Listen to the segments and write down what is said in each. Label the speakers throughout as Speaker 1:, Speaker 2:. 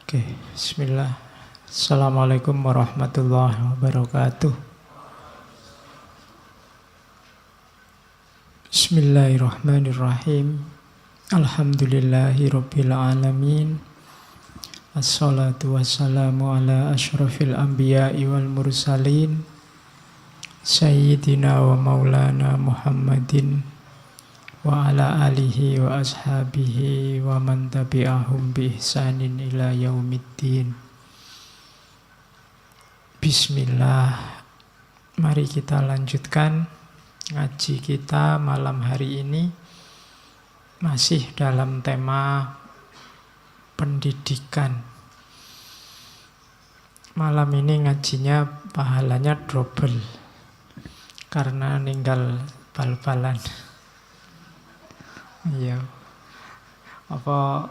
Speaker 1: Oke, bismillah. Assalamualaikum warahmatullahi wabarakatuh. Bismillahirrahmanirrahim. Alhamdulillahirabbil alamin. Assalatu wassalamu ala asyrafil anbiya'i wal mursalin. Sayyidina wa maulana Muhammadin wa ala alihi wa ashabihi wa man tabi'ahum bi ihsanin ila yaumiddin. Bismillah. Mari kita lanjutkan ngaji kita malam hari ini. Masih dalam tema pendidikan. Malam ini ngajinya pahalanya double karena ninggal bal-balan. Iya. Apa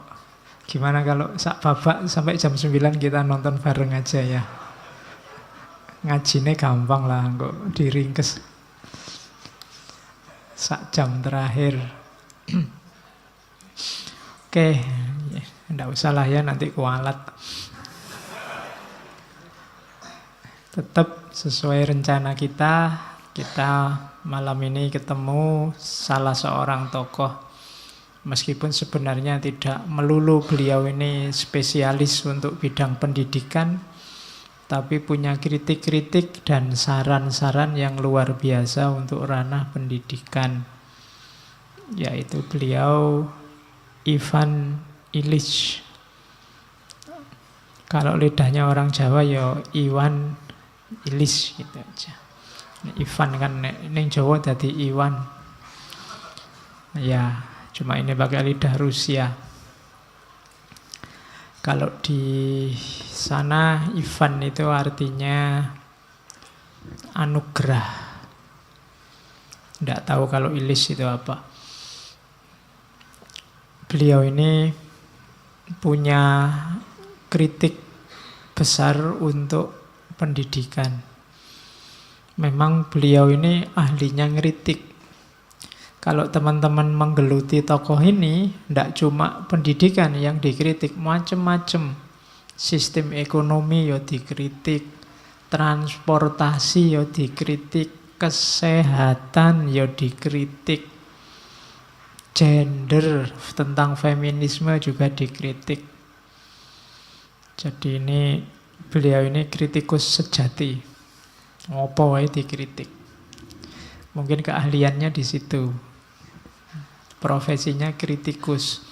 Speaker 1: gimana kalau sak babak sampai jam 9 kita nonton bareng aja ya. Ngajine gampang lah kok diringkes. Sak jam terakhir. Oke, enggak usah lah ya nanti kualat. Tetap sesuai rencana kita malam ini ketemu salah seorang tokoh. Meskipun sebenarnya tidak melulu beliau ini spesialis untuk bidang pendidikan, tapi punya kritik-kritik dan saran-saran yang luar biasa untuk ranah pendidikan. Yaitu beliau Ivan Illich. Kalau lidahnya orang Jawa ya Iwan Illich gitu aja. Ivan kan ning Jawa jadi Iwan. Ya, cuma ini pakai lidah Rusia. Kalau di sana Ivan itu artinya anugerah. Tidak tahu kalau Illich itu apa. Beliau ini punya kritik besar untuk pendidikan. Memang beliau ini ahlinya ngeritik. Kalau teman-teman menggeluti tokoh ini, tidak cuma pendidikan yang dikritik, macam-macam. Sistem ekonomi ya dikritik, transportasi ya dikritik, kesehatan ya dikritik, gender tentang feminisme juga dikritik. Jadi ini beliau ini kritikus sejati. Ngopo wae dikritik. Mungkin keahliannya di situ. Profesinya kritikus.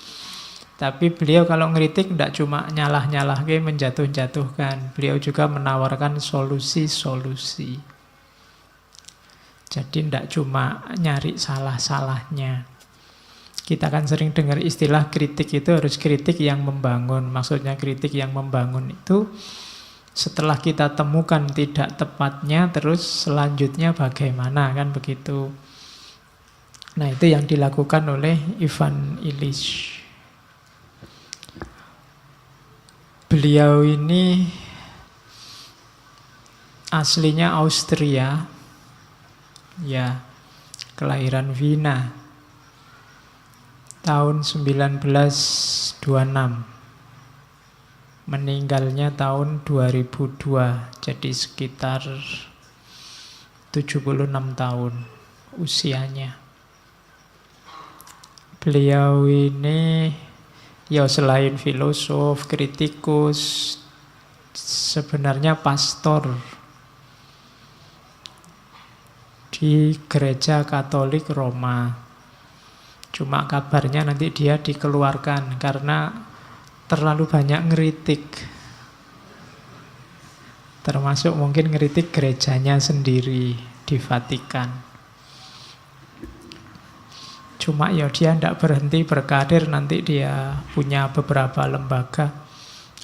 Speaker 1: Tapi beliau kalau ngeritik tidak cuma nyalah-nyalah menjatuh-jatuhkan. Beliau juga menawarkan solusi-solusi. Jadi tidak cuma nyari salah-salahnya. Kita kan sering dengar istilah kritik itu harus kritik yang membangun. Maksudnya kritik yang membangun itu setelah kita temukan tidak tepatnya, terus selanjutnya bagaimana, kan begitu. Nah, itu yang dilakukan oleh Ivan Illich. Beliau ini aslinya Austria. Ya, kelahiran Wina. Tahun 1926. Meninggalnya tahun 2002. Jadi sekitar 76 tahun usianya. Beliau ini ya selain filosof, kritikus, sebenarnya pastor di gereja Katolik Roma. Cuma kabarnya nanti dia dikeluarkan karena terlalu banyak ngeritik. Termasuk mungkin ngeritik gerejanya sendiri di Vatikan. Cuma ya dia tidak berhenti berkarir, nanti dia punya beberapa lembaga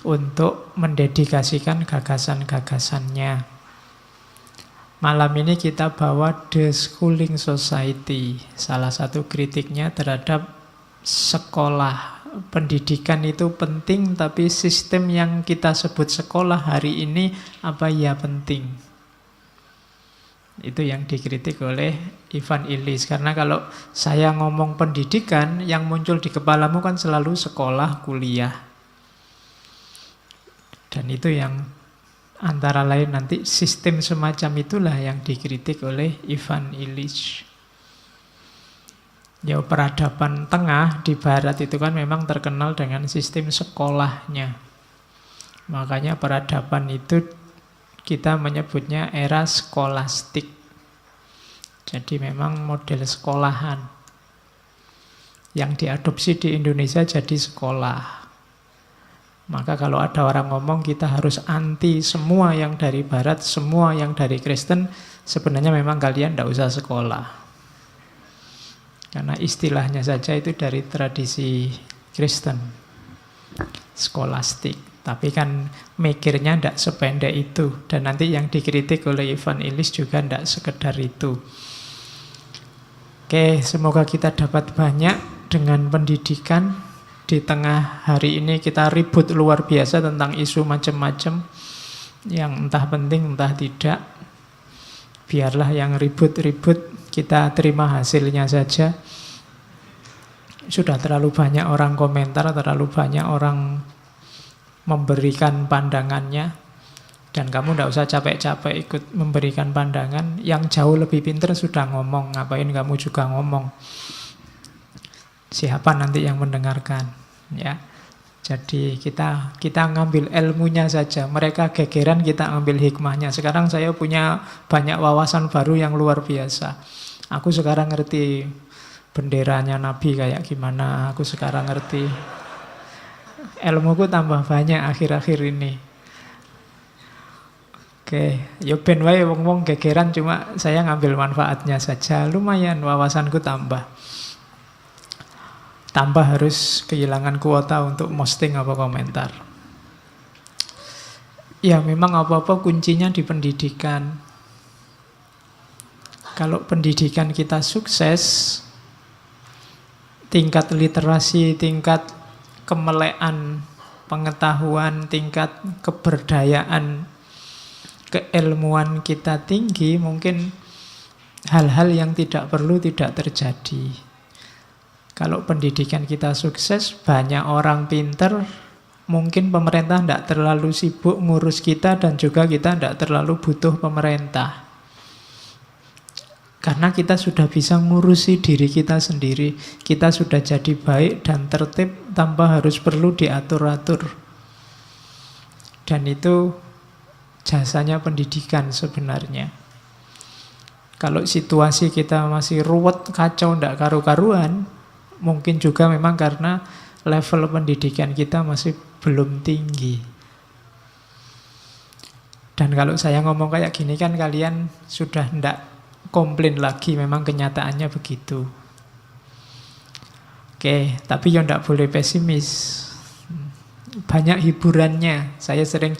Speaker 1: untuk mendedikasikan gagasan-gagasannya. Malam ini kita bawa The Schooling Society. Salah satu kritiknya terhadap sekolah. Pendidikan itu penting, tapi sistem yang kita sebut sekolah hari ini apa ya penting? Itu yang dikritik oleh Ivan Illich. Karena kalau saya ngomong pendidikan, yang muncul di kepalamu kan selalu sekolah, kuliah. Dan itu yang antara lain nanti sistem semacam itulah yang dikritik oleh Ivan Illich. Ya, peradaban tengah di barat itu kan memang terkenal dengan sistem sekolahnya. Makanya peradaban itu kita menyebutnya era skolastik. Jadi memang model sekolahan. Yang diadopsi di Indonesia jadi sekolah. Maka kalau ada orang ngomong kita harus anti semua yang dari barat, semua yang dari Kristen, sebenarnya memang kalian tidak usah sekolah. Karena istilahnya saja itu dari tradisi Kristen, skolastik. Tapi kan mikirnya tidak sependek itu. Dan nanti yang dikritik oleh Ivan Illich juga tidak sekedar itu. Oke, semoga kita dapat banyak dengan pendidikan. Di tengah hari ini kita ribut luar biasa tentang isu macam-macam yang entah penting entah tidak. Biarlah yang ribut-ribut, kita terima hasilnya saja. Sudah terlalu banyak orang komentar, terlalu banyak orang memberikan pandangannya. Dan kamu tidak usah capek-capek ikut memberikan pandangan. Yang jauh lebih pintar sudah ngomong, ngapain kamu juga ngomong. Siapa nanti yang mendengarkan, ya. Jadi kita ngambil ilmunya saja. Mereka gegeran, kita ambil hikmahnya. Sekarang saya punya banyak wawasan baru yang luar biasa. Aku sekarang ngerti benderanya Nabi kayak gimana. Aku sekarang ngerti. Ilmuku tambah banyak akhir-akhir ini. Oke, yo ben wae wong-wong gegeran, cuma saya ngambil manfaatnya saja. Lumayan wawasanku tambah. Tambah harus kehilangan kuota untuk posting apa komentar. Ya memang apa-apa kuncinya di pendidikan. Kalau pendidikan kita sukses, tingkat literasi, tingkat kemelekan pengetahuan, tingkat keberdayaan, keilmuan kita tinggi, mungkin hal-hal yang tidak perlu tidak terjadi. Kalau pendidikan kita sukses, banyak orang pinter, mungkin pemerintah tidak terlalu sibuk ngurus kita dan juga kita tidak terlalu butuh pemerintah. Karena kita sudah bisa ngurusi diri kita sendiri. Kita sudah jadi baik dan tertib tanpa harus perlu diatur-atur. Dan itu jasanya pendidikan sebenarnya. Kalau situasi kita masih ruwet, kacau, tidak karu-karuan, mungkin juga memang karena level pendidikan kita masih belum tinggi. Dan kalau saya ngomong kayak gini kan kalian sudah tidak komplain lagi, memang kenyataannya begitu. Oke, tapi ya tidak boleh pesimis. Banyak hiburannya. Saya sering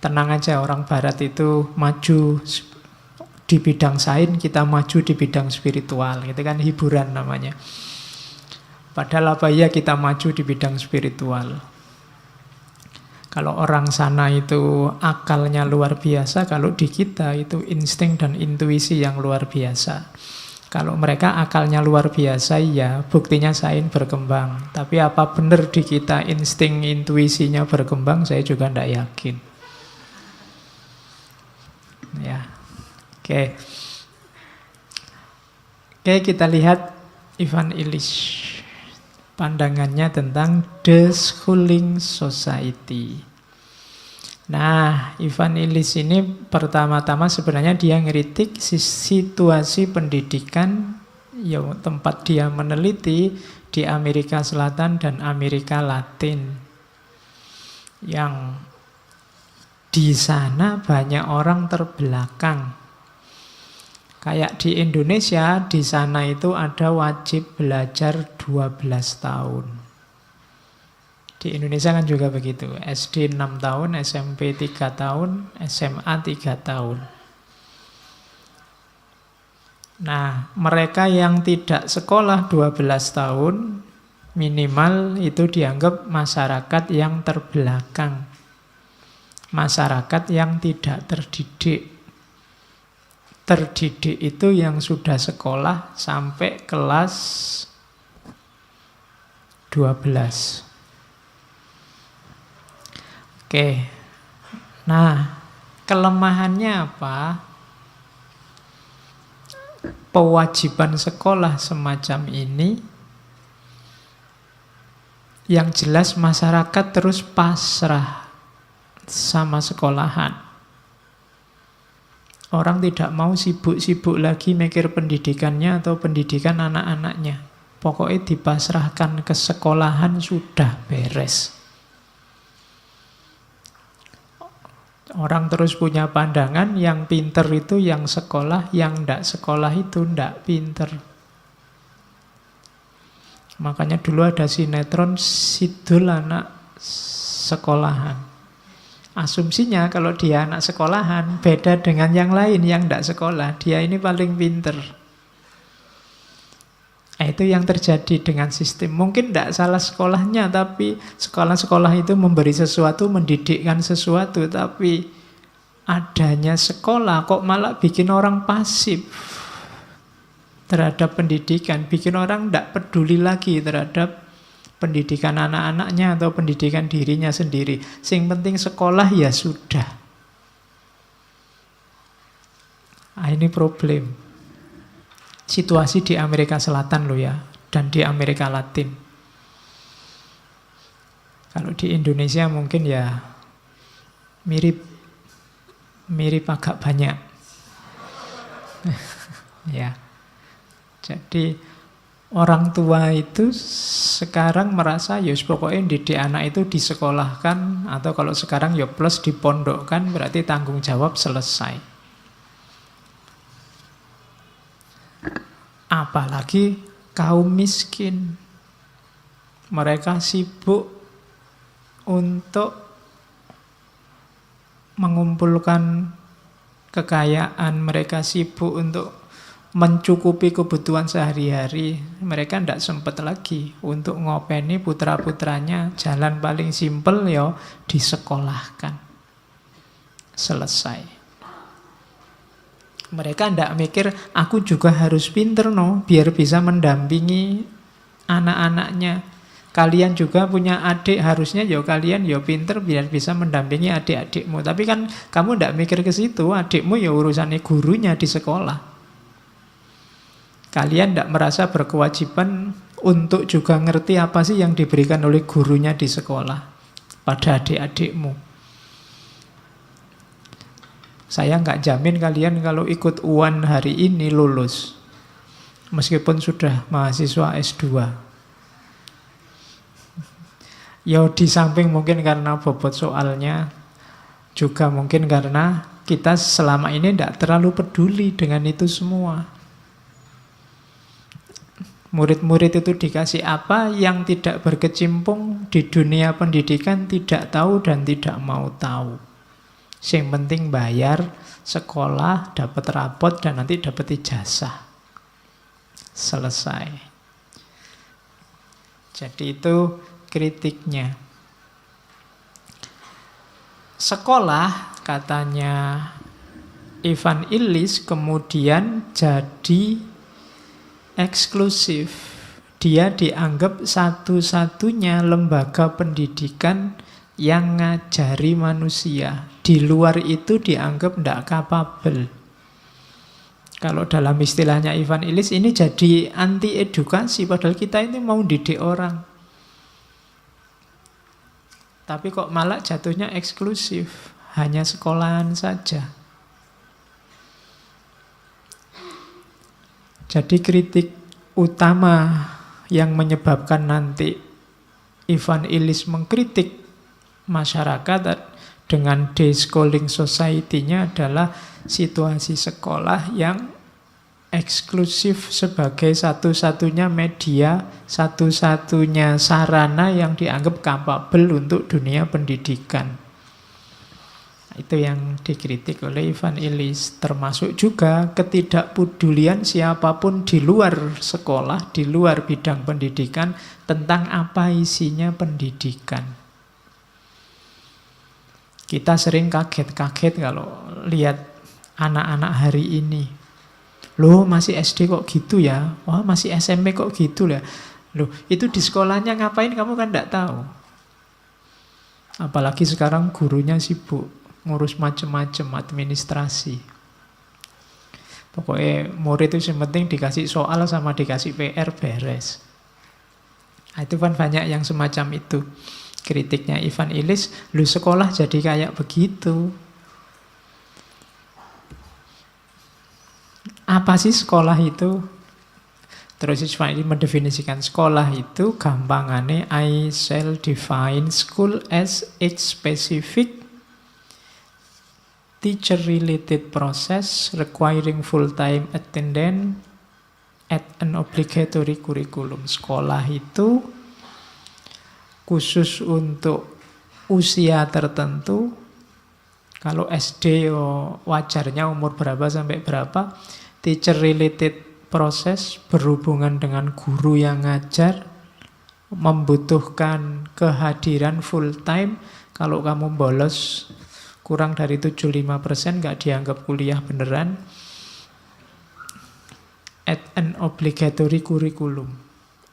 Speaker 1: tenang aja, orang barat itu maju di bidang sains, kita maju di bidang spiritual. Itu kan hiburan namanya. Padahal apa ya kita maju di bidang spiritual. Kalau orang sana itu akalnya luar biasa, kalau di kita itu insting dan intuisi yang luar biasa. Kalau mereka akalnya luar biasa, ya buktinya sains berkembang. Tapi apa benar di kita insting intuisinya berkembang, saya juga tidak yakin. Ya, oke. Oke, kita lihat Ivan Illich. Pandangannya tentang the schooling society. Nah, Ivan Illich ini pertama-tama sebenarnya dia ngeritik situasi pendidikan ya, tempat dia meneliti di Amerika Selatan dan Amerika Latin. Yang di sana banyak orang terbelakang. Kayak di Indonesia, di sana itu ada wajib belajar 12 tahun. Di Indonesia kan juga begitu. SD 6 tahun, SMP 3 tahun, SMA 3 tahun. Nah, mereka yang tidak sekolah 12 tahun, minimal itu dianggap masyarakat yang terbelakang. Masyarakat yang tidak terdidik. Terdidik itu yang sudah sekolah sampai kelas 12. Oke, Nah, kelemahannya apa? Kewajiban sekolah semacam ini, yang jelas masyarakat terus pasrah sama sekolahan. Orang tidak mau sibuk-sibuk lagi mikir pendidikannya atau pendidikan anak-anaknya. Pokoknya dipasrahkan ke sekolahan sudah beres. Orang terus punya pandangan yang pinter itu yang sekolah, yang ndak sekolah itu ndak pinter. Makanya dulu ada sinetron Sidul anak sekolahan. Asumsinya kalau dia anak sekolahan beda dengan yang lain yang ndak sekolah. Dia ini paling pinter. Itu yang terjadi dengan sistem. Mungkin tidak salah sekolahnya, tapi sekolah-sekolah itu memberi sesuatu, mendidikkan sesuatu. Tapi adanya sekolah kok malah bikin orang pasif terhadap pendidikan. Bikin orang tidak peduli lagi terhadap pendidikan anak-anaknya atau pendidikan dirinya sendiri. Yang penting sekolah ya sudah. Ini problem. Situasi di Amerika Selatan loh ya, dan di Amerika Latin. Kalau di Indonesia mungkin ya mirip agak banyak. Ya. Jadi orang tua itu sekarang merasa ya pokoknya didik anak itu disekolahkan, atau kalau sekarang ya plus dipondokkan, berarti tanggung jawab selesai. Apalagi kaum miskin. Mereka sibuk untuk mengumpulkan kekayaan. Mereka sibuk untuk mencukupi kebutuhan sehari-hari. Mereka tidak sempat lagi untuk ngopeni putra-putranya. Jalan paling simpel ya disekolahkan. Selesai. Mereka tidak mikir, aku juga harus pinter biar bisa mendampingi anak-anaknya. Kalian juga punya adik, harusnya ya kalian ya pinter biar bisa mendampingi adik-adikmu. Tapi kan kamu tidak mikir ke situ, adikmu ya urusannya gurunya di sekolah. Kalian tidak merasa berkewajiban untuk juga ngerti apa sih yang diberikan oleh gurunya di sekolah pada adik-adikmu. Saya nggak jamin kalian kalau ikut UAN hari ini lulus. Meskipun sudah mahasiswa S2. Ya di samping mungkin karena bobot soalnya, juga mungkin karena kita selama ini tidak terlalu peduli dengan itu semua. Murid-murid itu dikasih apa yang tidak berkecimpung di dunia pendidikan, tidak tahu dan tidak mau tahu. Yang penting bayar sekolah, dapat rapot, dan nanti dapat ijazah. Selesai. Jadi itu kritiknya. Sekolah, katanya Ivan Illich, kemudian jadi eksklusif. Dia dianggap satu-satunya lembaga pendidikan yang ngajari manusia. Di luar itu dianggap tidak kapabel. Kalau dalam istilahnya Ivan Illich, ini jadi anti edukasi. Padahal kita ini mau didik orang. Tapi kok malah jatuhnya eksklusif. Hanya sekolahan saja. Jadi kritik utama yang menyebabkan nanti Ivan Illich mengkritik masyarakat dengan deschooling society-nya adalah situasi sekolah yang eksklusif sebagai satu-satunya media, satu-satunya sarana yang dianggap kapabel untuk dunia pendidikan. Itu yang dikritik oleh Ivan Illich. Termasuk juga ketidakpedulian siapapun di luar sekolah, di luar bidang pendidikan, tentang apa isinya pendidikan. Kita sering kaget-kaget kalau lihat anak-anak hari ini. Loh, masih SD kok gitu ya? Wah, masih SMP kok gitu ya? Loh, itu di sekolahnya ngapain kamu kan tidak tahu. Apalagi sekarang gurunya sibuk ngurus macem-macem administrasi. Pokoknya murid itu yang penting dikasih soal sama dikasih PR beres. Nah, itu kan banyak yang semacam itu. Kritiknya Ivan Illich, lu sekolah jadi kayak begitu. Apa sih sekolah itu? Terus Ivan Illich mendefinisikan sekolah itu gampangane I shall define school as a specific teacher-related process requiring full-time attendance at an obligatory curriculum. Sekolah itu khusus untuk usia tertentu. Kalau SD wajarnya umur berapa sampai berapa. Teacher-related process berhubungan dengan guru yang ngajar, membutuhkan kehadiran full-time. Kalau kamu bolos kurang dari 75% nggak dianggap kuliah beneran. At an obligatory curriculum.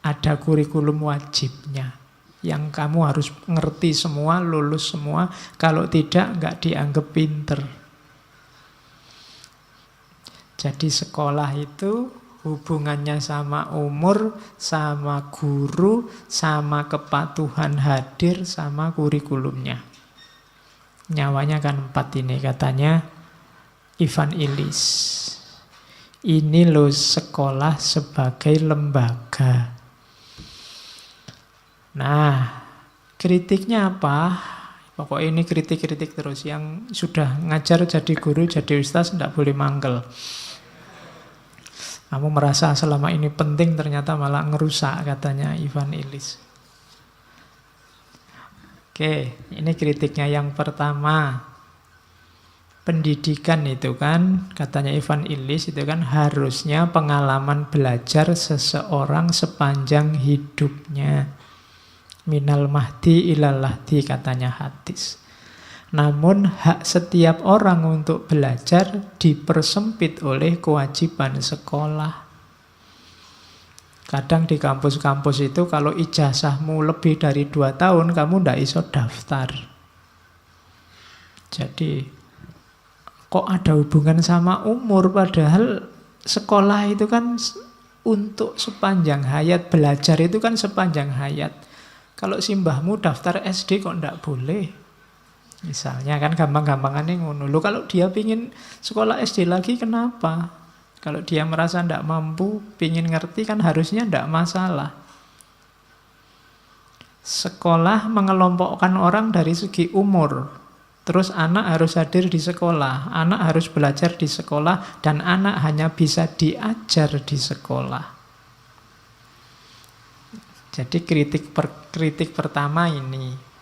Speaker 1: Ada kurikulum wajibnya. Yang kamu harus ngerti semua, lulus semua. Kalau tidak, nggak dianggap pinter. Jadi sekolah itu hubungannya sama umur, sama guru, sama kepatuhan hadir, sama kurikulumnya. Nyawanya kan 4 ini katanya Ivan Illich. Ini loh sekolah sebagai lembaga. Nah, kritiknya apa? Pokoknya ini kritik-kritik terus. Yang sudah ngajar jadi guru, jadi ustaz, tidak boleh mangkel. Kamu merasa selama ini penting, ternyata malah ngerusak, katanya Ivan Illich. Oke, ini kritiknya yang pertama. Pendidikan itu kan, katanya Ivan Illich, itu kan harusnya pengalaman belajar seseorang sepanjang hidupnya. Minal mahdi ilal lahdi, katanya hadis. Namun hak setiap orang untuk belajar dipersempit oleh kewajiban sekolah. Kadang di kampus-kampus itu kalau ijazahmu lebih dari 2 tahun, kamu ndak iso daftar. Jadi, kok ada hubungan sama umur? Padahal sekolah itu kan untuk sepanjang hayat. Belajar itu kan sepanjang hayat. Kalau simbahmu daftar SD kok ndak boleh? Misalnya kan gampang-gampangannya ngono. Loh, kalau dia pingin sekolah SD lagi, kenapa? Kalau dia merasa tidak mampu, pingin ngerti, kan harusnya tidak masalah. Sekolah mengelompokkan orang dari segi umur. Terus anak harus hadir di sekolah, anak harus belajar di sekolah, dan anak hanya bisa diajar di sekolah. Jadi kritik pertama ini.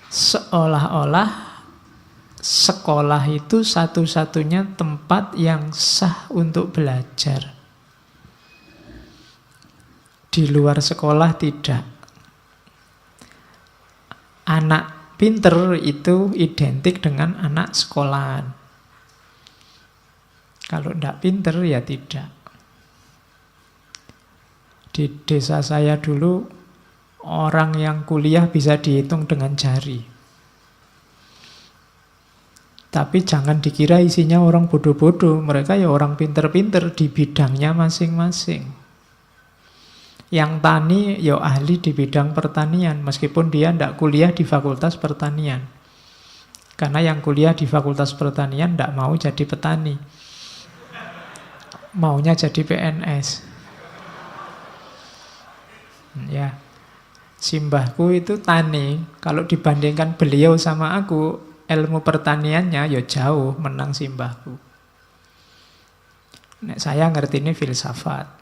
Speaker 1: Seolah-olah sekolah itu satu-satunya tempat yang sah untuk belajar. Di luar sekolah tidak. Anak pinter itu identik dengan anak sekolahan. Kalau tidak pinter ya tidak. Di desa saya dulu, orang yang kuliah bisa dihitung dengan jari. Tapi jangan dikira isinya orang bodoh-bodoh. Mereka ya orang pinter-pinter di bidangnya masing-masing. Yang tani ya ahli di bidang pertanian, meskipun dia tidak kuliah di fakultas pertanian. Karena yang kuliah di fakultas pertanian tidak mau jadi petani. Maunya jadi PNS. Ya, simbahku itu tani. Kalau dibandingkan beliau sama aku, ilmu pertaniannya ya jauh menang simbahku. Nek saya ngerti ini filsafat.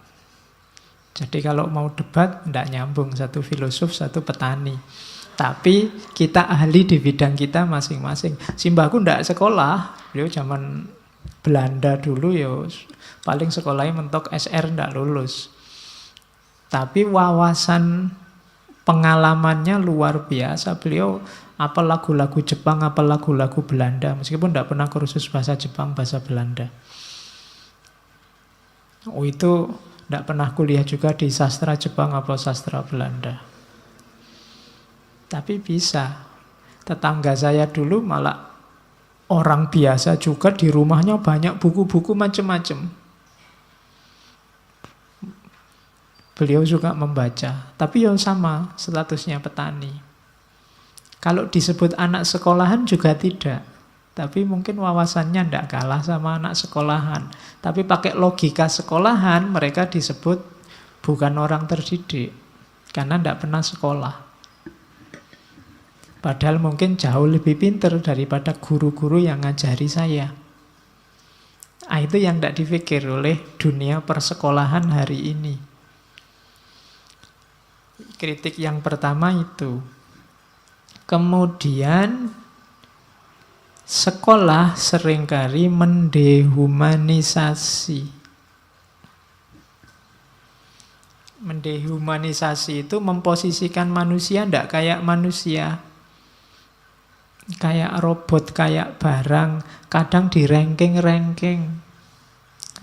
Speaker 1: Jadi kalau mau debat, tidak nyambung. Satu filosof, satu petani. Tapi kita ahli di bidang kita masing-masing. Simbahku tidak sekolah. Beliau zaman Belanda dulu ya paling sekolahnya mentok SR, tidak lulus. Tapi wawasan pengalamannya luar biasa. Beliau apa lagu-lagu Jepang, apa lagu-lagu Belanda. Meskipun tidak pernah kursus bahasa Jepang, bahasa Belanda. Oh, itu tidak pernah kuliah juga di sastra Jepang apa sastra Belanda. Tapi bisa. Tetangga saya dulu malah orang biasa juga, di rumahnya banyak buku-buku macam-macam. Beliau suka membaca, tapi yang sama statusnya petani. Kalau disebut anak sekolahan juga tidak, tapi mungkin wawasannya tidak kalah sama anak sekolahan. Tapi pakai logika sekolahan, mereka disebut bukan orang terdidik, karena tidak pernah sekolah. Padahal mungkin jauh lebih pintar daripada guru-guru yang ngajari saya. Itu yang tidak dipikir oleh dunia persekolahan hari ini. Kritik yang pertama itu. Kemudian sekolah seringkali mendehumanisasi. Mendehumanisasi itu memposisikan manusia tidak kayak manusia. Kayak robot, kayak barang. Kadang di ranking-ranking.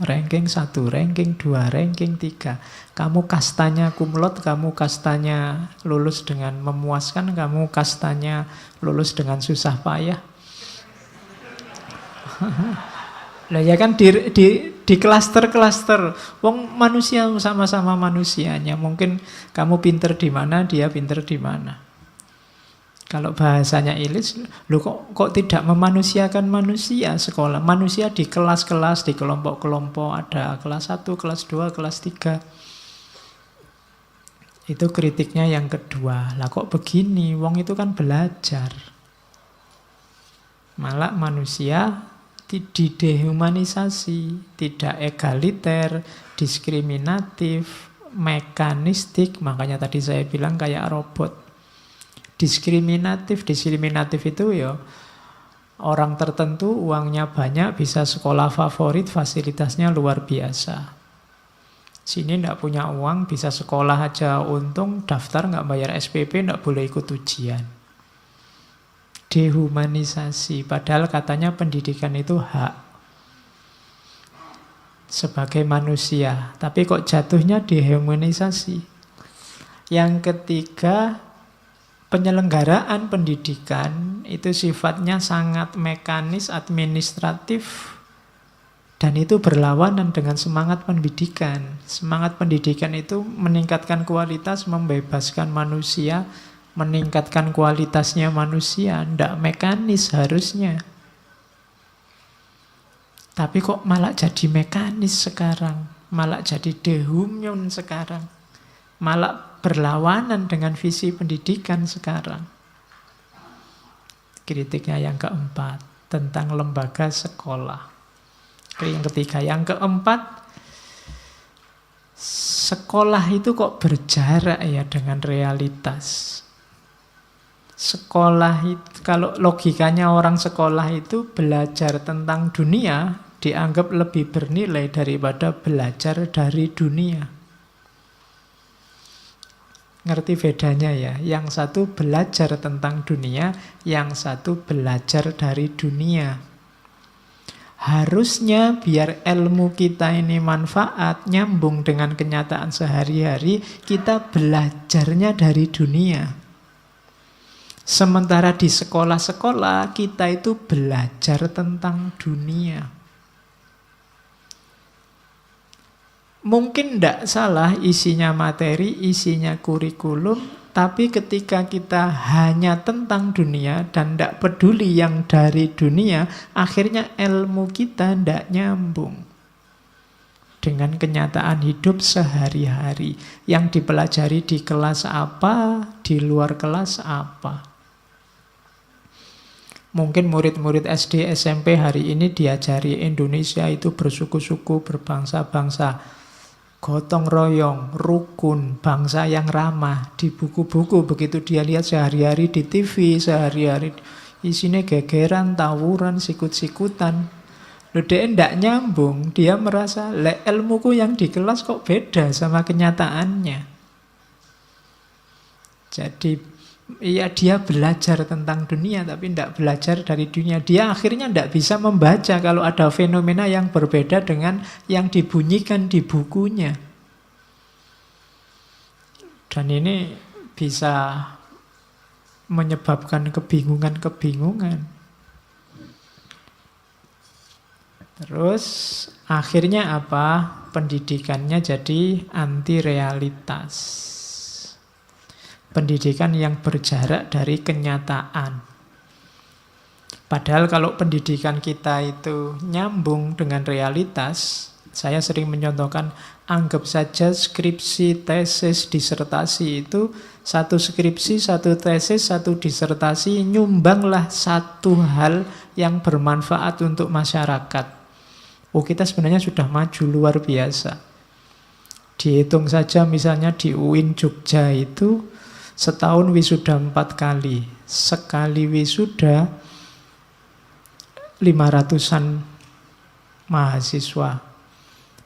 Speaker 1: Ranking 1, ranking 2, ranking 3. Kamu kastanya kumlot, kamu kastanya lulus dengan memuaskan, kamu kastanya lulus dengan susah payah. Lah ya kan di klaster-klaster. Wong manusia sama-sama manusianya. Mungkin kamu pinter di mana, dia pinter di mana. Kalau bahasanya Illich, lu kok tidak memanusiakan manusia sekolah? Manusia di kelas-kelas, di kelompok-kelompok, ada kelas 1, kelas 2, kelas 3. Itu kritiknya yang kedua. Lah kok begini? Wong itu kan belajar. Malah manusia didehumanisasi, tidak egaliter, diskriminatif, mekanistik. Makanya tadi saya bilang kayak robot. Diskriminatif itu ya orang tertentu uangnya banyak, bisa sekolah favorit, fasilitasnya luar biasa. Sini tidak punya uang, bisa sekolah aja untung, daftar nggak bayar SPP, nggak boleh ikut ujian. Dehumanisasi, padahal katanya pendidikan itu hak sebagai manusia, tapi kok jatuhnya dehumanisasi. Yang ketiga, penyelenggaraan pendidikan itu sifatnya sangat mekanis, administratif, dan itu berlawanan dengan semangat pendidikan. Semangat pendidikan itu meningkatkan kualitas, membebaskan manusia, meningkatkan kualitasnya manusia, tidak mekanis harusnya. Tapi kok malah jadi mekanis sekarang, malah jadi dehuman sekarang, malah berlawanan dengan visi pendidikan sekarang. Kritiknya yang keempat, tentang lembaga sekolah. Yang ketiga, yang keempat, sekolah itu kok berjarak ya dengan realitas. Sekolah itu, kalau logikanya orang sekolah itu belajar tentang dunia, dianggap lebih bernilai daripada belajar dari dunia. Ngerti bedanya ya? Yang satu belajar tentang dunia, yang satu belajar dari dunia. Harusnya biar ilmu kita ini manfaat, nyambung dengan kenyataan sehari-hari, kita belajarnya dari dunia. Sementara di sekolah-sekolah kita itu belajar tentang dunia. Mungkin tidak salah isinya materi, isinya kurikulum, tapi ketika kita hanya tentang dunia dan tidak peduli yang dari dunia, akhirnya ilmu kita tidak nyambung dengan kenyataan hidup sehari-hari. Yang dipelajari di kelas apa, di luar kelas apa. Mungkin murid-murid SD, SMP hari ini diajari Indonesia itu bersuku-suku, berbangsa-bangsa, gotong royong, rukun, bangsa yang ramah. Di buku-buku begitu dia lihat sehari-hari di TV, sehari-hari isinya gegeran, tawuran, sikut-sikutan. Loh, dia tidak nyambung. Dia merasa, ilmuku yang di kelas kok beda sama kenyataannya. Jadi ya dia belajar tentang dunia tapi tidak belajar dari dunia. Dia akhirnya tidak bisa membaca kalau ada fenomena yang berbeda dengan yang dibunyikan di bukunya. Dan ini bisa menyebabkan kebingungan-kebingungan. Terus akhirnya apa? Pendidikannya jadi anti realitas. Pendidikan yang berjarak dari kenyataan. Padahal kalau pendidikan kita itu nyambung dengan realitas, saya sering menyontohkan, anggap saja skripsi, tesis, disertasi itu satu skripsi, satu tesis, satu disertasi, nyumbanglah satu hal yang bermanfaat untuk masyarakat. Oh, kita sebenarnya sudah maju luar biasa. Dihitung saja misalnya di UIN Jogja itu setahun wisuda 4 kali. Sekali wisuda 500-an mahasiswa.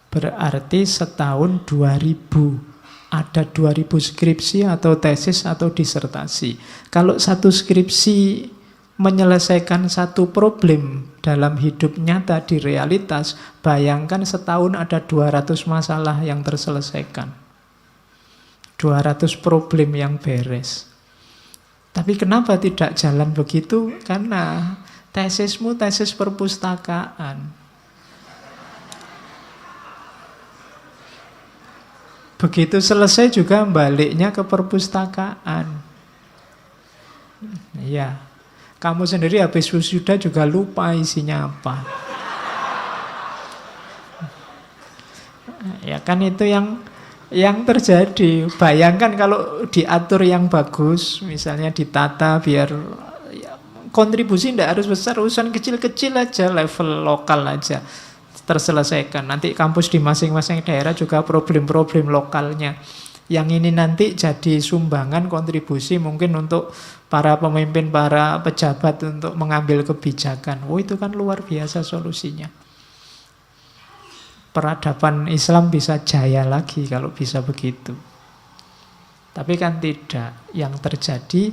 Speaker 1: Berarti setahun 2000. Ada 2000 skripsi atau tesis atau disertasi. Kalau satu skripsi menyelesaikan satu problem dalam hidup nyata di realitas, bayangkan setahun ada 200 masalah yang terselesaikan. 200 problem yang beres. Tapi kenapa tidak jalan begitu? Karena tesismu tesis perpustakaan. Begitu selesai juga baliknya ke perpustakaan. Iya. Kamu sendiri habis wisuda juga lupa isinya apa. Ya kan itu yang terjadi. Bayangkan kalau diatur yang bagus, misalnya ditata biar ya, kontribusi tidak harus besar, urusan kecil-kecil aja, level lokal aja terselesaikan. Nanti kampus di masing-masing daerah juga problem-problem lokalnya. Yang ini nanti jadi sumbangan kontribusi mungkin untuk para pemimpin, para pejabat untuk mengambil kebijakan. Oh, itu kan luar biasa solusinya. Peradaban Islam bisa jaya lagi kalau bisa begitu. Tapi kan tidak. Yang terjadi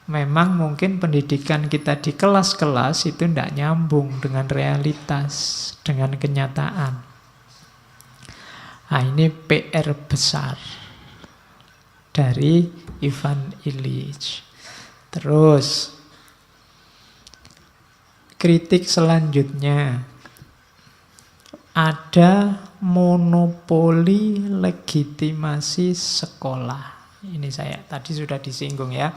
Speaker 1: memang mungkin pendidikan kita di kelas-kelas itu tidak nyambung dengan realitas, dengan kenyataan. Nah, ini PR besar dari Ivan Illich. Terus, kritik selanjutnya, ada monopoli legitimasi sekolah. Ini saya tadi sudah disinggung ya.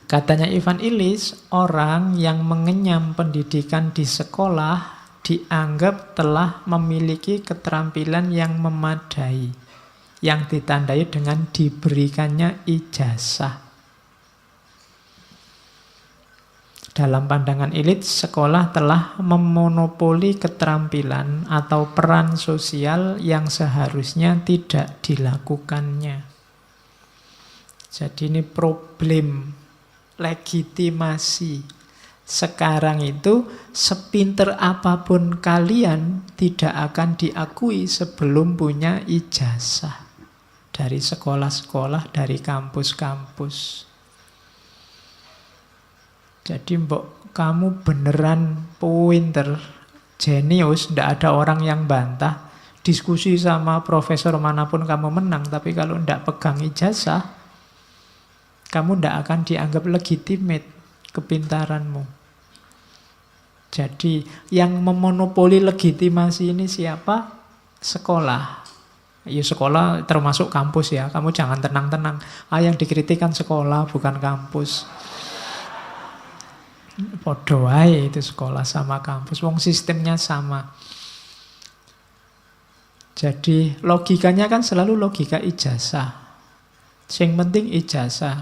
Speaker 1: Katanya Ivan Illich, orang yang mengenyam pendidikan di sekolah dianggap telah memiliki keterampilan yang memadai, yang ditandai dengan diberikannya ijazah. Dalam pandangan Illich, sekolah telah memonopoli keterampilan atau peran sosial yang seharusnya tidak dilakukannya. Jadi ini problem legitimasi. Sekarang itu sepinter apapun kalian tidak akan diakui sebelum punya ijazah dari sekolah-sekolah, dari kampus-kampus. Jadi mbok kamu beneran pinter, jenius, ndak ada orang yang bantah. Diskusi sama profesor manapun kamu menang, tapi kalau ndak pegang ijazah, kamu ndak akan dianggap legitimate kepintaranmu. Jadi yang memonopoli legitimasi ini siapa? Sekolah. Ya sekolah termasuk kampus ya. Kamu jangan tenang-tenang. Yang dikritikkan sekolah bukan kampus. Podo ae itu sekolah sama kampus. Wong sistemnya sama. Jadi logikanya kan selalu logika ijazah. Yang penting ijazah.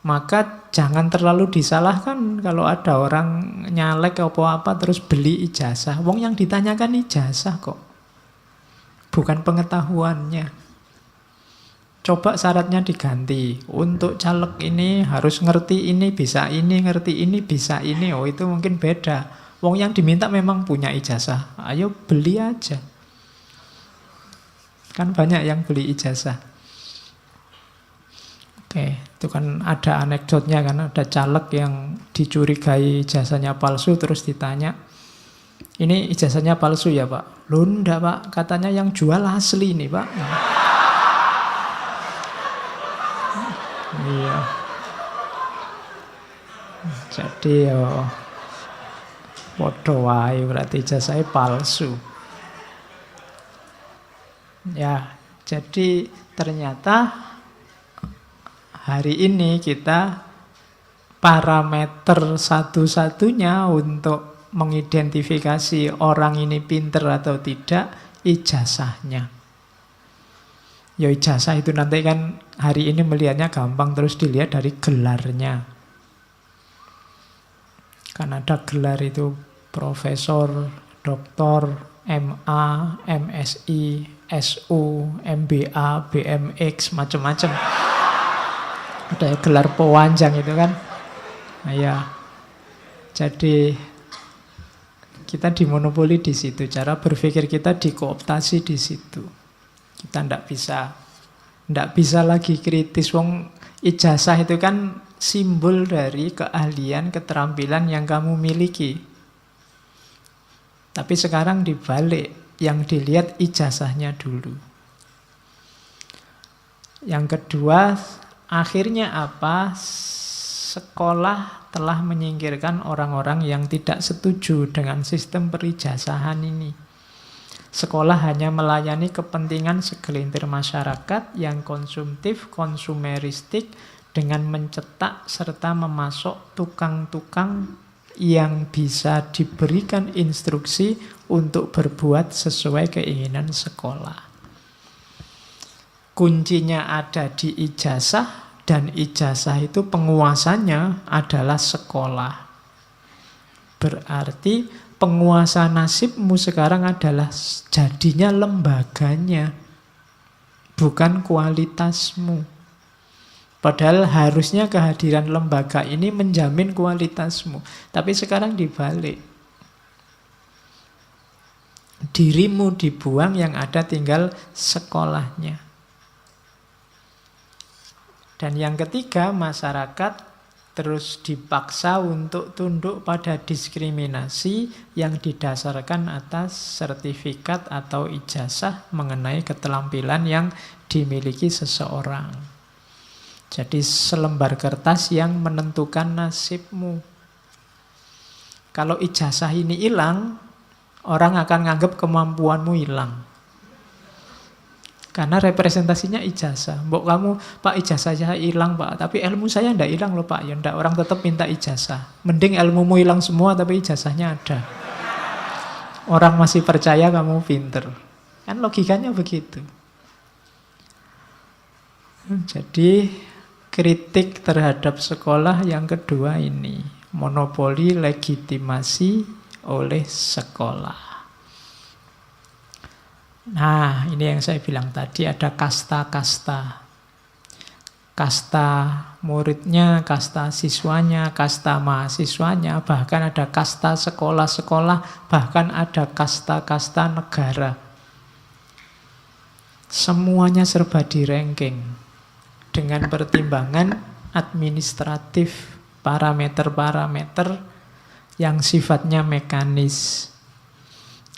Speaker 1: Maka jangan terlalu disalahkan kalau ada orang nyalek apa-apa terus beli ijazah. Wong yang ditanyakan ijazah kok. Bukan pengetahuannya. Coba syaratnya diganti. Untuk caleg ini harus ngerti ini, bisa ini, ngerti ini, bisa ini. Oh itu mungkin beda. Wong yang diminta memang punya ijazah. Ayo beli aja. Kan banyak yang beli ijazah. Oke, itu kan ada anekdotnya kan, ada caleg yang dicurigai ijazahnya palsu terus ditanya, ini ijazahnya palsu ya Pak? Loh enggak Pak, katanya yang jual asli nih Pak. Iya. Jadi yo padha wae berarti ijazahnya palsu. Ya, jadi ternyata hari ini kita parameter satu-satunya untuk mengidentifikasi orang ini pinter atau tidak, ijazahnya. Ya ijazah itu nanti kan hari ini melihatnya gampang, terus dilihat dari gelarnya. Kan ada gelar itu profesor, doktor, MA, MSI, SU, MBA, BMX, macam-macam. Ada gelar pewanjang itu kan. Nah, ya. Jadi kita dimonopoli di situ. Cara berpikir kita dikooptasi di situ. Kita ndak bisa lagi kritis. Wong ijazah itu kan simbol dari keahlian, keterampilan yang kamu miliki. Tapi sekarang dibalik, yang dilihat ijazahnya dulu. Yang kedua, akhirnya apa? Sekolah telah menyingkirkan orang-orang yang tidak setuju dengan sistem perijazahan ini. Sekolah hanya melayani kepentingan segelintir masyarakat yang konsumtif, konsumeristik, dengan mencetak serta memasok tukang-tukang yang bisa diberikan instruksi untuk berbuat sesuai keinginan sekolah. Kuncinya ada di ijazah, dan ijazah itu penguasanya adalah sekolah. Berarti penguasa nasibmu sekarang adalah jadinya lembaganya, bukan kualitasmu. Padahal harusnya kehadiran lembaga ini menjamin kualitasmu. Tapi sekarang dibalik. Dirimu dibuang, yang ada tinggal sekolahnya. Dan yang ketiga, masyarakat terus dipaksa untuk tunduk pada diskriminasi yang didasarkan atas sertifikat atau ijazah mengenai keterampilan yang dimiliki seseorang. Jadi selembar kertas yang menentukan nasibmu. Kalau ijazah ini hilang, orang akan menganggap kemampuanmu hilang. Karena representasinya ijazah. Mbok kamu, Pak, ijazah saya hilang, Pak. Tapi ilmu saya tidak hilang loh, Pak. Ya enggak, orang tetap minta ijazah. Mending ilmumu hilang semua tapi ijazahnya ada. Orang masih percaya kamu pinter. Kan logikanya begitu. Jadi kritik terhadap sekolah yang kedua ini, monopoli legitimasi oleh sekolah. Nah, ini yang saya bilang tadi, ada kasta-kasta. Kasta muridnya, kasta siswanya, kasta mahasiswanya, bahkan ada kasta sekolah-sekolah, bahkan ada kasta-kasta negara. Semuanya serba di-ranking dengan pertimbangan administratif, parameter-parameter yang sifatnya mekanis.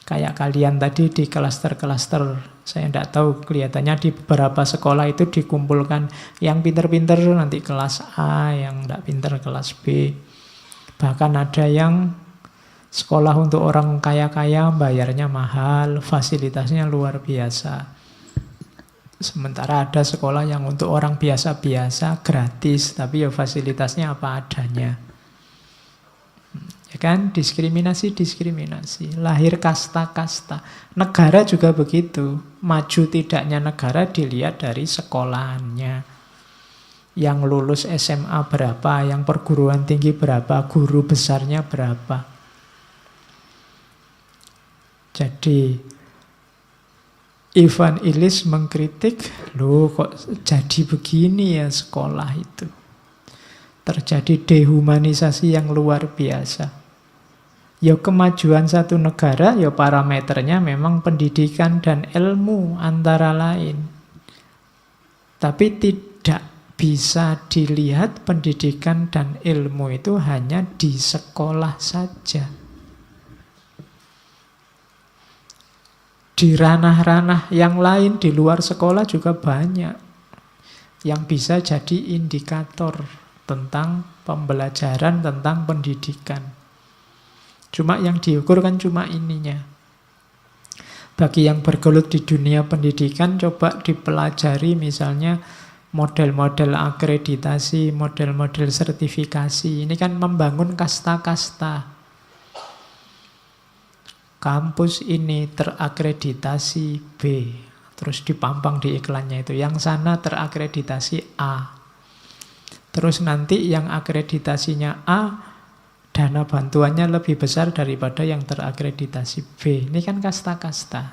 Speaker 1: Kayak kalian tadi di klaster-klaster, saya tidak tahu, kelihatannya di beberapa sekolah itu dikumpulkan yang pinter-pinter nanti kelas A, yang tidak pinter kelas B. Bahkan ada yang sekolah untuk orang kaya-kaya, bayarnya mahal, fasilitasnya luar biasa. Sementara ada sekolah yang untuk orang biasa-biasa, gratis, tapi ya fasilitasnya apa adanya. Ya kan, diskriminasi. Lahir kasta-kasta. Negara juga begitu. Maju tidaknya negara dilihat dari sekolahannya. Yang lulus SMA berapa, yang perguruan tinggi berapa, guru besarnya berapa. Jadi Ivan Illich mengkritik, loh kok jadi begini ya sekolah itu. Terjadi dehumanisasi yang luar biasa. Ya kemajuan satu negara, ya parameternya memang pendidikan dan ilmu antara lain. Tapi tidak bisa dilihat pendidikan dan ilmu itu hanya di sekolah saja. Di ranah-ranah yang lain di luar sekolah juga banyak yang bisa jadi indikator tentang pembelajaran, tentang pendidikan. Cuma yang diukur kan cuma ininya. Bagi yang bergelut di dunia pendidikan, coba dipelajari misalnya model-model akreditasi, model-model sertifikasi. Ini kan membangun kasta-kasta. Kampus ini terakreditasi B, terus dipampang di iklannya itu. Yang sana terakreditasi A. Terus nanti yang akreditasinya A, dana bantuannya lebih besar daripada yang terakreditasi B. Ini kan kasta-kasta.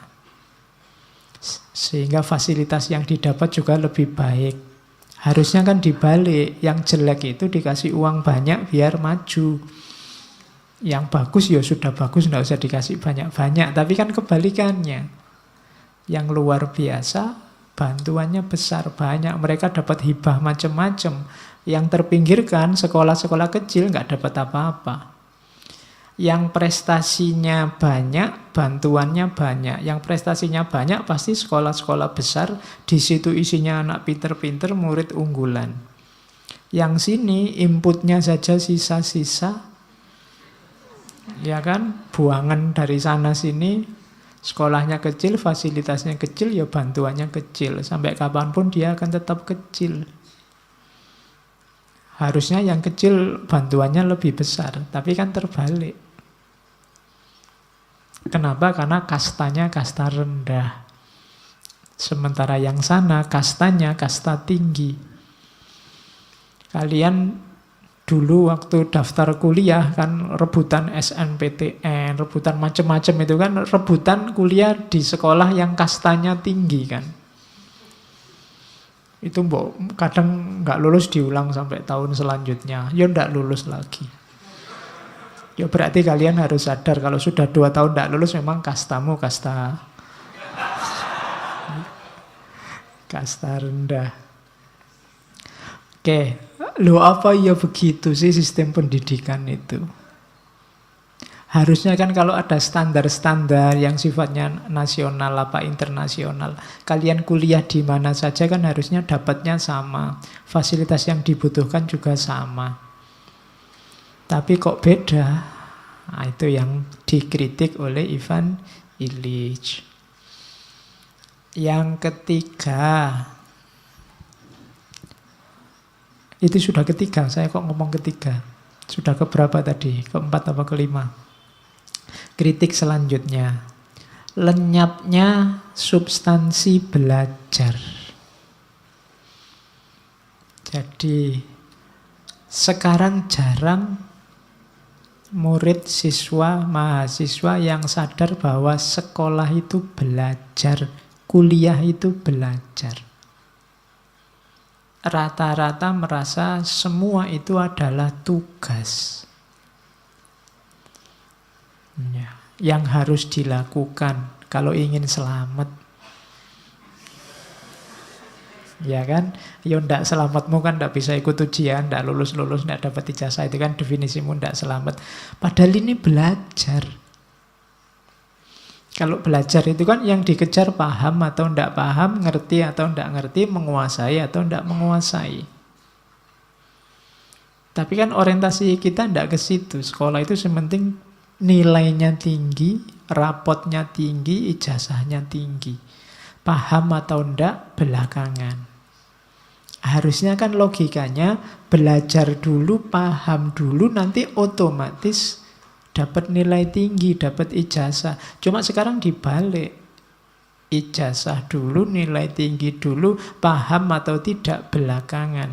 Speaker 1: Sehingga fasilitas yang didapat juga lebih baik. Harusnya kan dibalik, yang jelek itu dikasih uang banyak biar maju. Yang bagus ya sudah bagus, nggak usah dikasih banyak-banyak. Tapi kan kebalikannya. Yang luar biasa, bantuannya besar, banyak. Mereka dapat hibah macam-macam. Yang terpinggirkan, sekolah-sekolah kecil nggak dapat apa-apa. Yang prestasinya banyak, bantuannya banyak. Yang prestasinya banyak pasti sekolah-sekolah besar. Di situ isinya anak pinter-pinter, murid unggulan. Yang sini inputnya saja sisa-sisa. Ya kan, buangan dari sana sini. Sekolahnya kecil, fasilitasnya kecil, ya bantuannya kecil. Sampai kapanpun dia akan tetap kecil. Harusnya yang kecil bantuannya lebih besar, tapi kan terbalik. Kenapa? Karena kastanya kasta rendah. Sementara yang sana kastanya kasta tinggi. Kalian dulu waktu daftar kuliah kan rebutan SNPTN, rebutan macam-macam itu kan rebutan kuliah di sekolah yang kastanya tinggi kan. Itu kadang nggak lulus diulang sampai tahun selanjutnya. Ya nggak lulus lagi. Ya berarti kalian harus sadar kalau sudah 2 tahun nggak lulus memang kastamu kasta rendah. Oke, lo apa ya begitu sih sistem pendidikan itu? Harusnya kan kalau ada standar-standar yang sifatnya nasional apa internasional, kalian kuliah di mana saja kan harusnya dapatnya sama. Fasilitas yang dibutuhkan juga sama. Tapi kok beda? Nah, itu yang dikritik oleh Ivan Illich. Yang ketiga, itu sudah ketiga, saya kok ngomong ketiga. Sudah keberapa tadi? Keempat apa kelima? Kritik selanjutnya, lenyapnya substansi belajar. Jadi sekarang jarang murid, siswa, mahasiswa yang sadar bahwa sekolah itu belajar, kuliah itu belajar. Rata-rata merasa semua itu adalah tugas. Ya, yang harus dilakukan kalau ingin selamat. Ya kan, ya ndak selamatmu kan ndak bisa ikut ujian, ndak lulus-lulus, ndak dapat ijazah, itu kan definisimu ndak selamat. Padahal ini belajar. Kalau belajar itu kan yang dikejar paham atau ndak paham, ngerti atau ndak ngerti, menguasai atau ndak menguasai. Tapi kan orientasi kita ndak ke situ. Sekolah itu sementing nilainya tinggi, rapotnya tinggi, ijazahnya tinggi. Paham atau ndak belakangan. Harusnya kan logikanya belajar dulu, paham dulu, nanti otomatis dapat nilai tinggi, dapat ijazah. Cuma sekarang dibalik. Ijazah dulu, nilai tinggi dulu, paham atau tidak belakangan.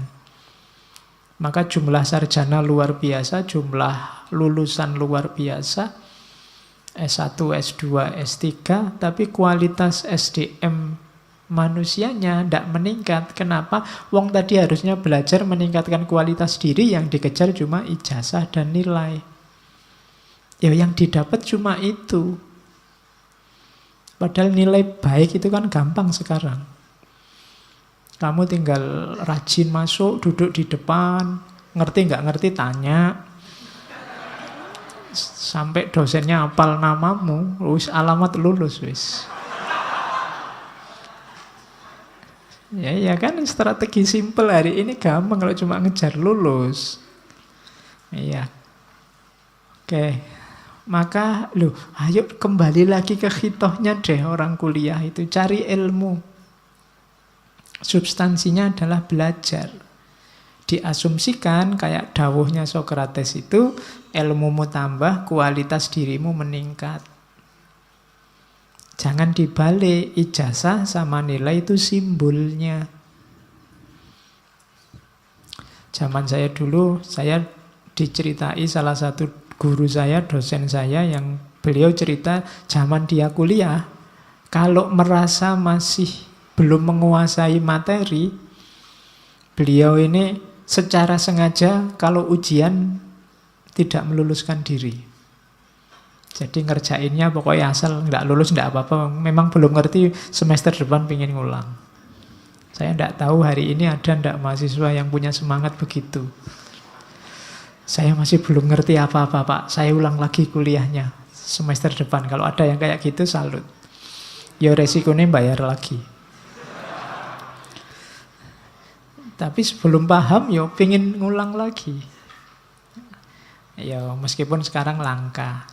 Speaker 1: Maka jumlah sarjana luar biasa, jumlah lulusan luar biasa, S1, S2, S3, tapi kualitas SDM manusianya tidak meningkat. Kenapa? Wong tadi harusnya belajar meningkatkan kualitas diri, yang dikejar cuma ijazah dan nilai. Ya yang didapat cuma itu. Padahal nilai baik itu kan gampang sekarang. Kamu tinggal rajin masuk, duduk di depan, ngerti nggak ngerti tanya. Sampai dosennya hafal namamu, wis alamat lulus wis. Ya kan strategi simple hari ini gampang kalau cuma ngejar lulus. Iya. Oke. Maka ayo kembali lagi ke khitohnya deh orang kuliah itu. Cari ilmu. Substansinya adalah belajar. Diasumsikan kayak dawuhnya Socrates itu, ilmumu tambah, kualitas dirimu meningkat. Jangan dibalik, ijazah sama nilai itu simbolnya. Zaman saya dulu, saya diceritai salah satu guru saya, dosen saya, yang beliau cerita zaman dia kuliah, kalau merasa masih belum menguasai materi, beliau ini secara sengaja kalau ujian tidak meluluskan diri. Jadi ngerjainnya pokoknya asal nggak lulus nggak apa-apa. Memang belum ngerti, semester depan pengen ngulang. Saya nggak tahu hari ini ada nggak mahasiswa yang punya semangat begitu. Saya masih belum ngerti apa-apa, Pak. Saya ulang lagi kuliahnya semester depan. Kalau ada yang kayak gitu, salut. Ya resikonya bayar lagi. Tapi sebelum paham, ya pengen ngulang lagi. Ya meskipun sekarang langka.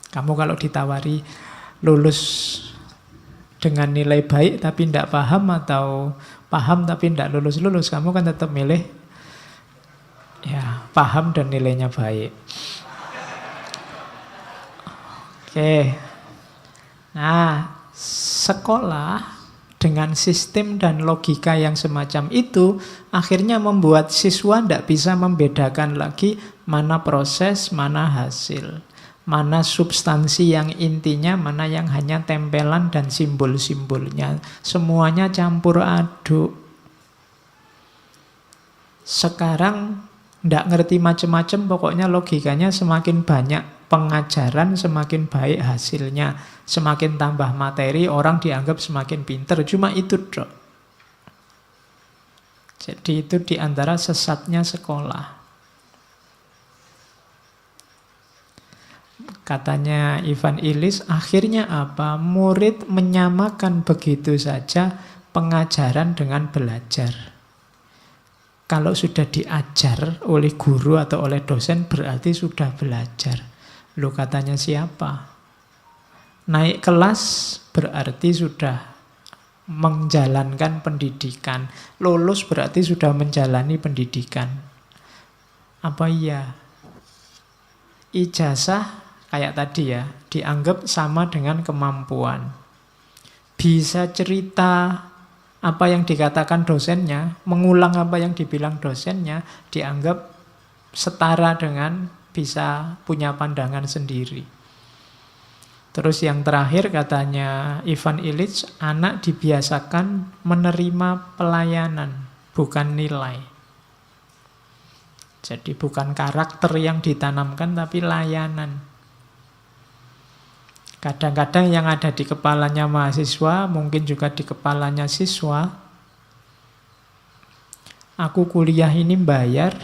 Speaker 1: Kamu kalau ditawari lulus dengan nilai baik tapi tidak paham, atau paham tapi tidak lulus-lulus, kamu kan tetap milih ya paham dan nilainya baik. Oke. Nah, sekolah dengan sistem dan logika yang semacam itu akhirnya membuat siswa tidak bisa membedakan lagi mana proses, mana hasil, mana substansi yang intinya, mana yang hanya tempelan dan simbol-simbolnya. Semuanya campur aduk. Sekarang tidak ngerti macam-macam, pokoknya logikanya semakin banyak pengajaran, semakin baik hasilnya. Semakin tambah materi, orang dianggap semakin pinter. Cuma itu, Dok. Jadi itu diantara sesatnya sekolah. Katanya Ivan Illich, akhirnya apa? Murid menyamakan begitu saja pengajaran dengan belajar. Kalau sudah diajar oleh guru atau oleh dosen, berarti sudah belajar. Loh, katanya siapa? Naik kelas berarti sudah menjalankan pendidikan. Lulus berarti sudah menjalani pendidikan. Apa iya? Ijazah kayak tadi ya, dianggap sama dengan kemampuan. Bisa cerita apa yang dikatakan dosennya, mengulang apa yang dibilang dosennya, dianggap setara dengan bisa punya pandangan sendiri. Terus yang terakhir katanya Ivan Illich, anak dibiasakan menerima pelayanan, bukan nilai. Jadi bukan karakter yang ditanamkan, tapi layanan. Kadang-kadang yang ada di kepalanya mahasiswa, mungkin juga di kepalanya siswa, aku kuliah ini bayar,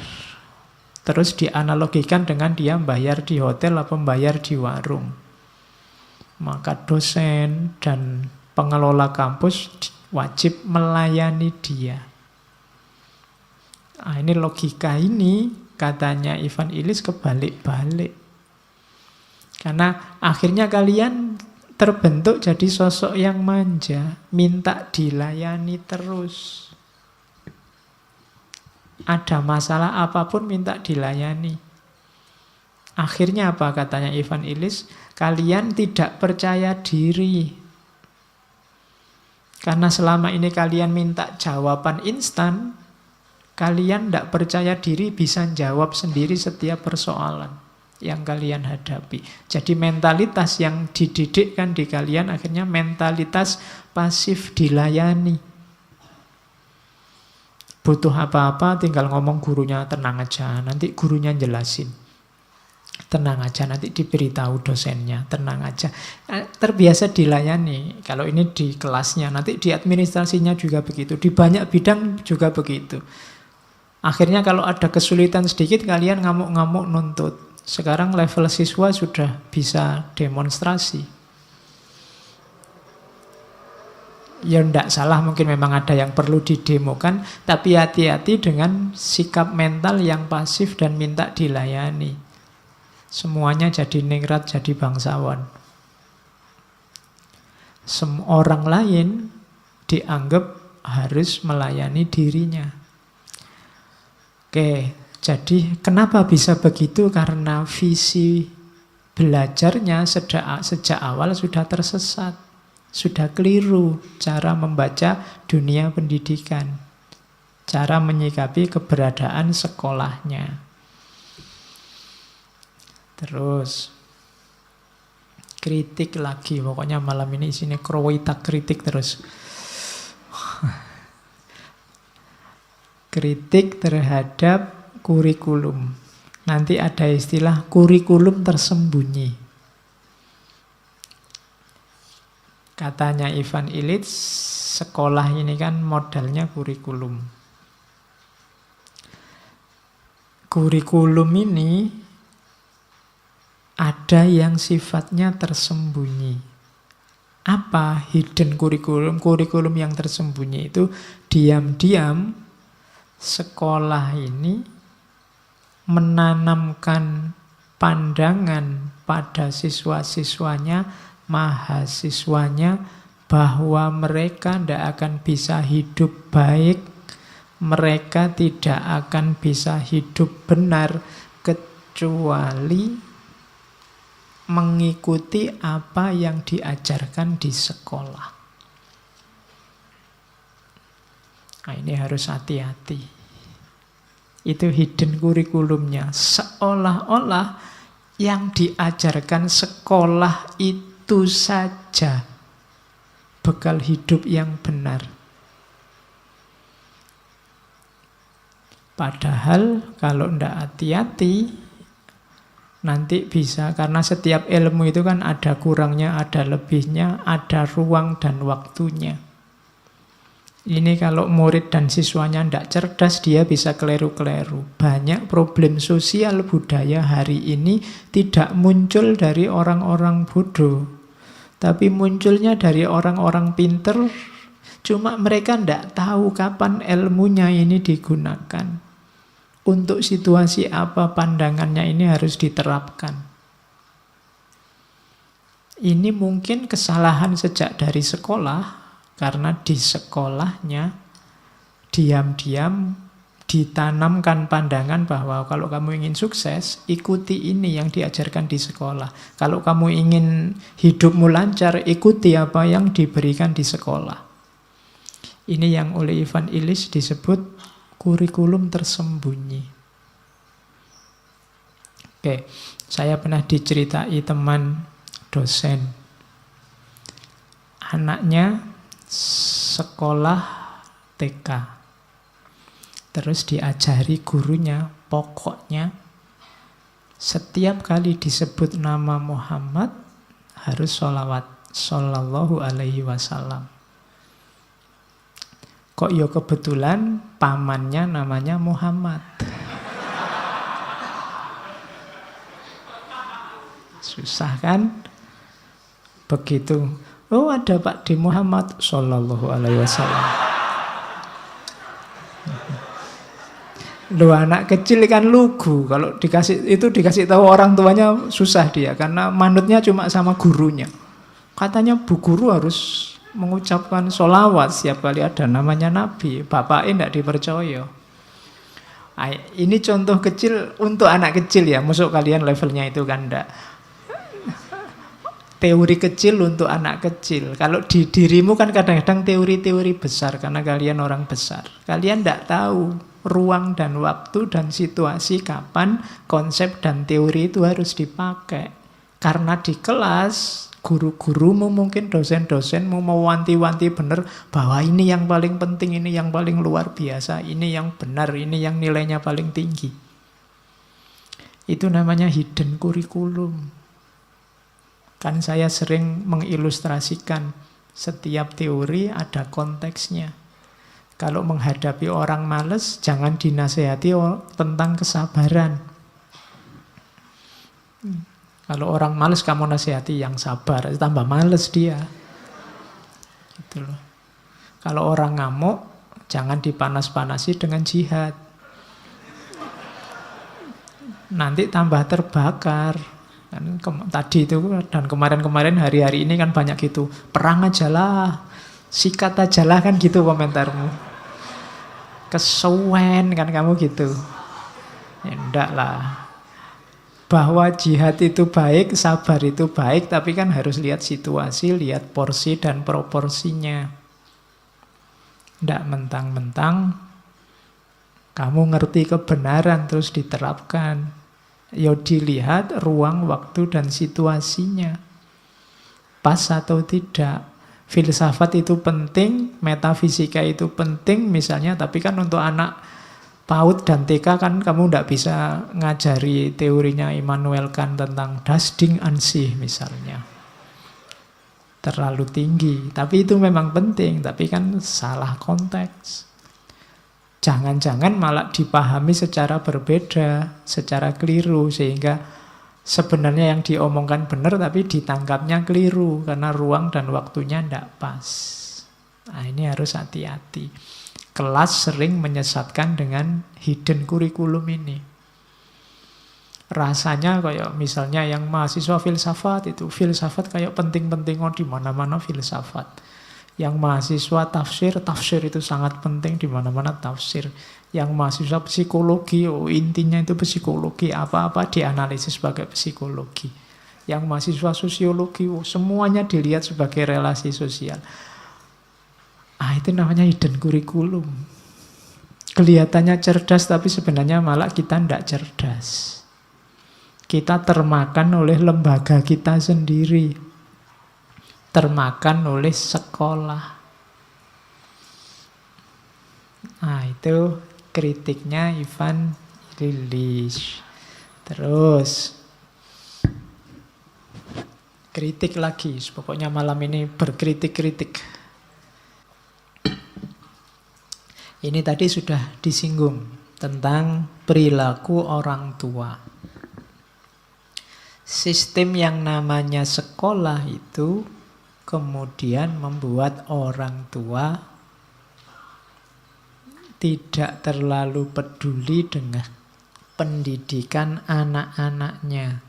Speaker 1: terus dianalogikan dengan dia bayar di hotel atau bayar di warung. Maka dosen dan pengelola kampus wajib melayani dia. Nah, ini logika ini, katanya Ivan Illich, kebalik-balik. Karena akhirnya kalian terbentuk jadi sosok yang manja, minta dilayani terus. Ada masalah apapun minta dilayani. Akhirnya apa katanya Ivan Illich? Kalian tidak percaya diri. Karena selama ini kalian minta jawaban instan, kalian tidak percaya diri bisa jawab sendiri setiap persoalan yang kalian hadapi. Jadi mentalitas yang dididikkan di kalian akhirnya mentalitas pasif dilayani. Butuh apa-apa tinggal ngomong gurunya, tenang aja, nanti gurunya jelasin. Tenang aja, nanti diberitahu dosennya, tenang aja. Terbiasa dilayani. Kalau ini di kelasnya, nanti di administrasinya juga begitu. Di banyak bidang juga begitu. Akhirnya kalau ada kesulitan sedikit, kalian ngamuk-ngamuk nuntut. Sekarang level siswa sudah bisa demonstrasi. Ya ndak salah, mungkin memang ada yang perlu didemokan, tapi hati-hati dengan sikap mental yang pasif dan minta dilayani. Semuanya jadi ningrat, jadi bangsawan. Orang lain dianggap harus melayani dirinya. Oke, jadi kenapa bisa begitu? Karena visi belajarnya sejak awal sudah tersesat. Sudah keliru cara membaca dunia pendidikan, cara menyikapi keberadaan sekolahnya. Terus kritik lagi, pokoknya malam ini isinya kroitak kritik terus. Kritik terhadap kurikulum. Nanti ada istilah kurikulum tersembunyi. Katanya Ivan Illich, sekolah ini kan modalnya kurikulum. Kurikulum ini ada yang sifatnya tersembunyi. Apa hidden kurikulum? Kurikulum yang tersembunyi itu diam-diam sekolah ini menanamkan pandangan pada siswa-siswanya, mahasiswanya, bahwa mereka tidak akan bisa hidup baik, mereka tidak akan bisa hidup benar kecuali mengikuti apa yang diajarkan di sekolah. Nah, ini harus hati-hati. Itu hidden kurikulumnya. Seolah-olah yang diajarkan sekolah itu saja bekal hidup yang benar. Padahal kalau tidak hati-hati, nanti bisa, karena setiap ilmu itu kan ada kurangnya, ada lebihnya, ada ruang dan waktunya. Ini kalau murid dan siswanya tidak cerdas, dia bisa keliru-keliru. Banyak problem sosial budaya hari ini tidak muncul dari orang-orang bodoh, tapi munculnya dari orang-orang pinter. Cuma mereka tidak tahu kapan ilmunya ini digunakan. Untuk situasi apa pandangannya ini harus diterapkan. Ini mungkin kesalahan sejak dari sekolah. Karena di sekolahnya diam-diam ditanamkan pandangan bahwa kalau kamu ingin sukses, ikuti ini yang diajarkan di sekolah. Kalau kamu ingin hidupmu lancar, ikuti apa yang diberikan di sekolah. Ini yang oleh Ivan Illich disebut kurikulum tersembunyi. Oke, saya pernah diceritai teman dosen. Anaknya sekolah TK. Terus diajari gurunya, pokoknya setiap kali disebut nama Muhammad harus sholawat, sallallahu alaihi wasallam. Kok ya kebetulan pamannya namanya Muhammad. Susah kan? Begitu. Oh, ada Pak di Muhammad sallallahu alaihi wasallam. Loh, anak kecil kan lugu. Kalau dikasih tahu orang tuanya susah dia, karena manutnya cuma sama gurunya. Katanya bu guru harus mengucapkan sholawat setiap kali ada namanya Nabi. Bapaknya tidak dipercaya. Ini contoh kecil untuk anak kecil ya. Maksud kalian levelnya itu kan enggak. Teori kecil untuk anak kecil. Kalau di dirimu kan kadang-kadang teori-teori besar karena kalian orang besar. Kalian tidak tahu ruang dan waktu dan situasi kapan konsep dan teori itu harus dipakai. Karena di kelas guru-gurumu, mungkin dosen-dosenmu mau wanti-wanti benar bahwa ini yang paling penting, ini yang paling luar biasa, ini yang benar, ini yang nilainya paling tinggi. Itu namanya hidden kurikulum. Kan saya sering mengilustrasikan setiap teori ada konteksnya. Kalau menghadapi orang malas, jangan dinasehati tentang kesabaran. Kalau orang malas kamu nasihati yang sabar, tambah malas dia. Gitu loh. Kalau orang ngamuk, jangan dipanas-panasi dengan jihad. Nanti tambah terbakar. Kan tadi itu dan kemarin-kemarin hari-hari ini kan banyak gitu. Perang aja lah, sikat aja lah kan gitu komentarmu. Kesuwen kan kamu gitu. Ya enggak lah. Bahwa jihad itu baik, sabar itu baik, tapi kan harus lihat situasi, lihat porsi dan proporsinya. Enggak mentang-mentang kamu ngerti kebenaran terus diterapkan. Ya dilihat ruang, waktu, dan situasinya. Pas atau tidak. Filsafat itu penting, metafisika itu penting misalnya, tapi kan untuk anak PAUD dan TK kan kamu tidak bisa ngajari teorinya Immanuel Kant tentang das Ding an sich misalnya. Terlalu tinggi, tapi itu memang penting, tapi kan salah konteks. Jangan-jangan malah dipahami secara berbeda, secara keliru, sehingga sebenarnya yang diomongkan benar tapi ditangkapnya keliru karena ruang dan waktunya tidak pas. Nah, ini harus hati-hati. Kelas sering menyesatkan dengan hidden kurikulum ini. Rasanya kayak misalnya yang mahasiswa filsafat itu, filsafat kayak penting-penting, di mana-mana filsafat. Yang mahasiswa tafsir, tafsir itu sangat penting, di mana-mana tafsir. Yang mahasiswa psikologi, intinya itu psikologi, apa-apa dianalisis sebagai psikologi. Yang mahasiswa sosiologi, semuanya dilihat sebagai relasi sosial. Itu namanya hidden kurikulum. Kelihatannya cerdas, tapi sebenarnya malah kita tidak cerdas. Kita termakan oleh lembaga kita sendiri. Termakan oleh sekolah. Itu kritiknya Ivan Illich. Terus kritik lagi. Pokoknya malam ini berkritik-kritik. Ini tadi sudah disinggung tentang perilaku orang tua. Sistem yang namanya sekolah itu kemudian membuat orang tua tidak terlalu peduli dengan pendidikan anak-anaknya.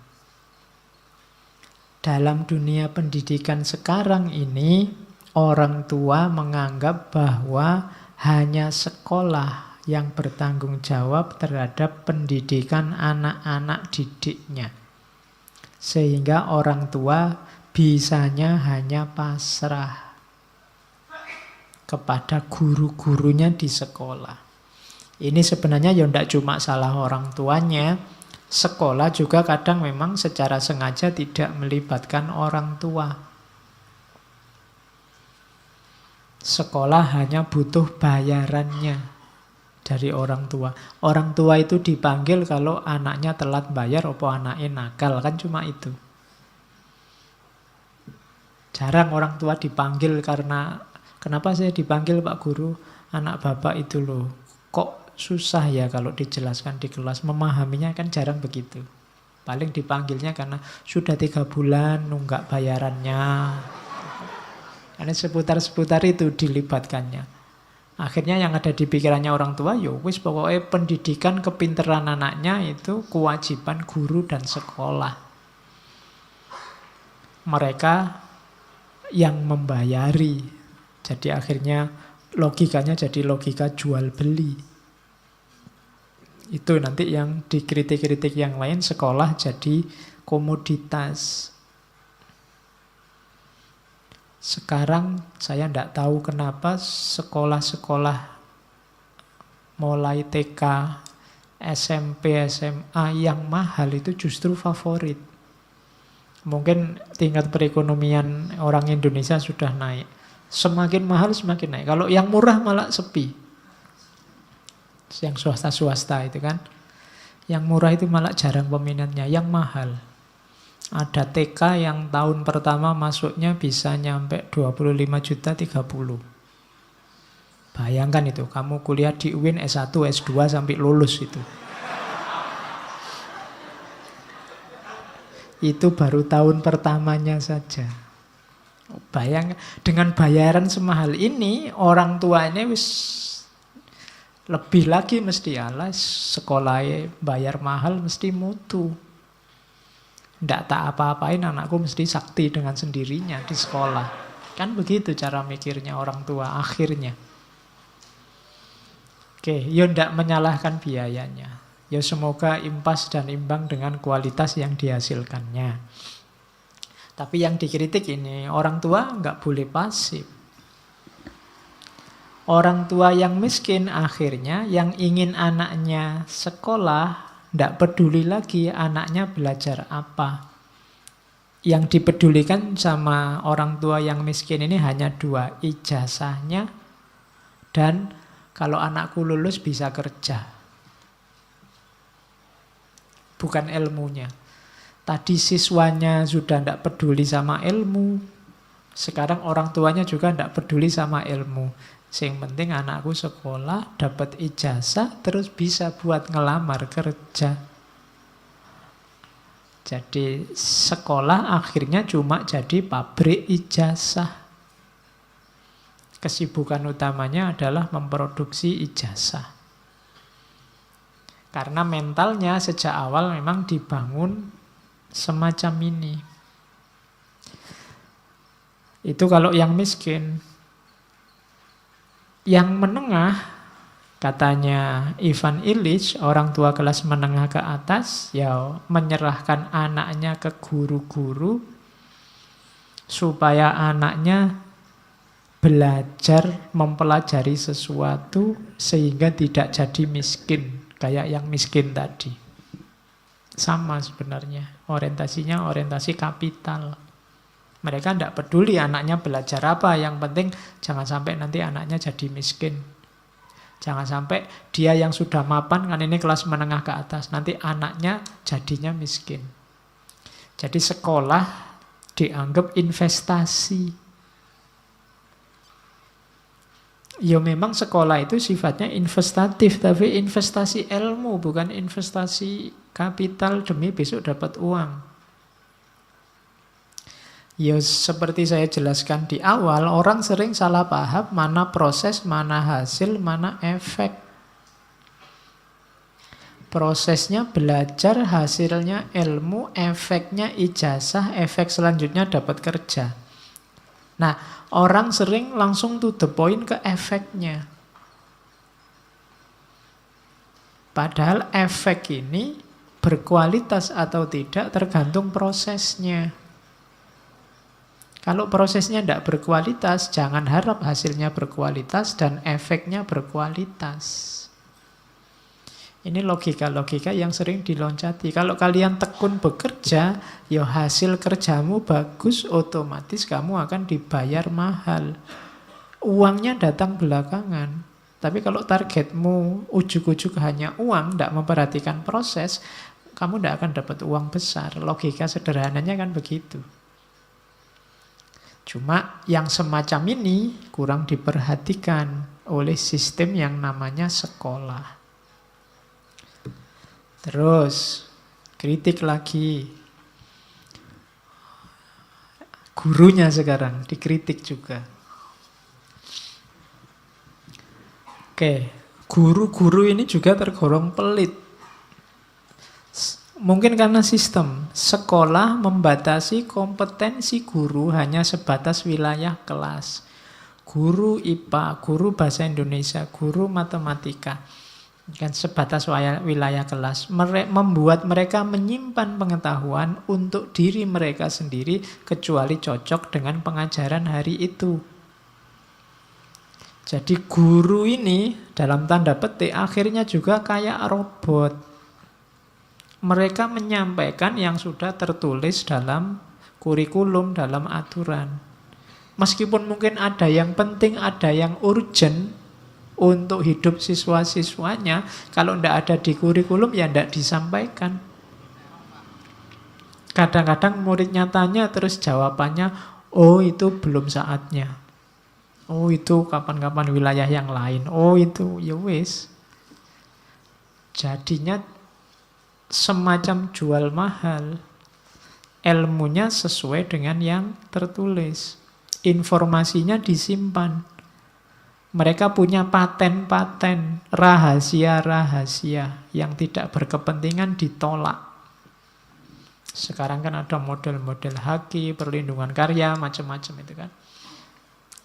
Speaker 1: Dalam dunia pendidikan sekarang ini, orang tua menganggap bahwa hanya sekolah yang bertanggung jawab terhadap pendidikan anak-anak didiknya. Sehingga orang tua bisanya hanya pasrah kepada guru-gurunya di sekolah. Ini sebenarnya ya tidak cuma salah orang tuanya. Sekolah juga kadang memang secara sengaja tidak melibatkan orang tua. Sekolah hanya butuh bayarannya dari orang tua. Orang tua itu dipanggil kalau anaknya telat bayar, apa anaknya nakal, kan cuma itu. Jarang orang tua dipanggil karena, kenapa saya dipanggil Pak Guru? Anak Bapak itu loh, kok susah ya kalau dijelaskan di kelas. Memahaminya kan jarang begitu. Paling dipanggilnya karena sudah 3 bulan nunggak bayarannya. Karena seputar-seputar itu dilibatkannya. Akhirnya yang ada di pikirannya orang tua, ya wis pokoknya pendidikan kepinteran anaknya itu kewajiban guru dan sekolah. Mereka yang membayari. Jadi akhirnya logikanya jadi logika jual beli. Itu nanti yang dikritik-kritik yang lain, sekolah jadi komoditas. Sekarang saya tidak tahu kenapa sekolah-sekolah mulai TK, SMP, SMA yang mahal itu justru favorit. Mungkin tingkat perekonomian orang Indonesia sudah naik. Semakin mahal semakin naik. Kalau yang murah malah sepi. Yang swasta-swasta itu kan. Yang murah itu malah jarang peminatnya. Yang mahal. Ada TK yang tahun pertama masuknya bisa nyampe 25 juta 30. Bayangkan itu, kamu kuliah di UIN S1, S2 sampai lulus itu. Itu baru tahun pertamanya saja. Bayang dengan bayaran semahal ini, orang tuanya wis lebih lagi mesti ala sekolahnya bayar mahal mesti mutu. Ndak tak apa-apain anakku mesti sakti dengan sendirinya di sekolah. Kan begitu cara mikirnya orang tua akhirnya. Oke, yo ndak menyalahkan biayanya. Ya semoga impas dan imbang dengan kualitas yang dihasilkannya. Tapi yang dikritik ini, orang tua nggak boleh pasif. Orang tua yang miskin akhirnya yang ingin anaknya sekolah, nggak peduli lagi anaknya belajar apa. Yang dipedulikan sama orang tua yang miskin ini hanya 2, ijazahnya dan kalau anakku lulus bisa kerja. Bukan ilmunya. Tadi siswanya sudah nggak peduli sama ilmu, sekarang orang tuanya juga nggak peduli sama ilmu. Yang penting anakku sekolah, dapat ijazah, terus bisa buat ngelamar kerja. Jadi sekolah akhirnya cuma jadi pabrik ijazah. Kesibukan utamanya adalah memproduksi ijazah. Karena mentalnya sejak awal memang dibangun semacam ini. Itu kalau yang miskin. Yang menengah, katanya Ivan Illich, orang tua kelas menengah ke atas, ya menyerahkan anaknya ke guru-guru supaya anaknya belajar mempelajari sesuatu sehingga tidak jadi miskin, kayak yang miskin tadi. Sama sebenarnya, orientasinya orientasi kapital. Mereka tidak peduli anaknya belajar apa, yang penting jangan sampai nanti anaknya jadi miskin. Jangan sampai dia yang sudah mapan, kan ini kelas menengah ke atas, nanti anaknya jadinya miskin. Jadi sekolah dianggap investasi. Ya memang sekolah itu sifatnya investatif, tapi investasi ilmu, bukan investasi kapital demi besok dapat uang. Ya seperti saya jelaskan di awal, orang sering salah paham mana proses, mana hasil, mana efek. Prosesnya belajar, hasilnya ilmu, efeknya ijazah, efek selanjutnya dapat kerja. Nah, orang sering langsung to the point ke efeknya. Padahal efek ini berkualitas atau tidak tergantung prosesnya. Kalau prosesnya tidak berkualitas, jangan harap hasilnya berkualitas dan efeknya berkualitas. Ini logika-logika yang sering diloncati. Kalau kalian tekun bekerja, ya hasil kerjamu bagus, otomatis kamu akan dibayar mahal. Uangnya datang belakangan. Tapi kalau targetmu ujuk-ujuk hanya uang, tidak memperhatikan proses, kamu tidak akan dapat uang besar. Logika sederhananya kan begitu. Cuma yang semacam ini kurang diperhatikan oleh sistem yang namanya sekolah. Terus, kritik lagi. Gurunya sekarang dikritik juga. Oke, guru-guru ini juga tergolong pelit. Mungkin karena sistem sekolah membatasi kompetensi guru hanya sebatas wilayah kelas. Guru IPA, guru bahasa Indonesia, guru matematika. Kan sebatas wilayah kelas. Membuat mereka menyimpan pengetahuan untuk diri mereka sendiri kecuali cocok dengan pengajaran hari itu. Jadi guru ini dalam tanda petik akhirnya juga kayak robot. Mereka menyampaikan yang sudah tertulis dalam kurikulum, dalam aturan. Meskipun mungkin ada yang penting, ada yang urgent untuk hidup siswa-siswanya, kalau tidak ada di kurikulum ya tidak disampaikan. Kadang-kadang muridnya tanya terus jawabannya, oh itu belum saatnya. Oh itu kapan-kapan wilayah yang lain. Oh itu ya wis. Jadinya semacam jual mahal. Ilmunya sesuai dengan yang tertulis. informasinya disimpan. Mereka punya paten-paten, rahasia-rahasia yang tidak berkepentingan ditolak. Sekarang kan ada model-model haki, perlindungan karya, macam-macam itu kan.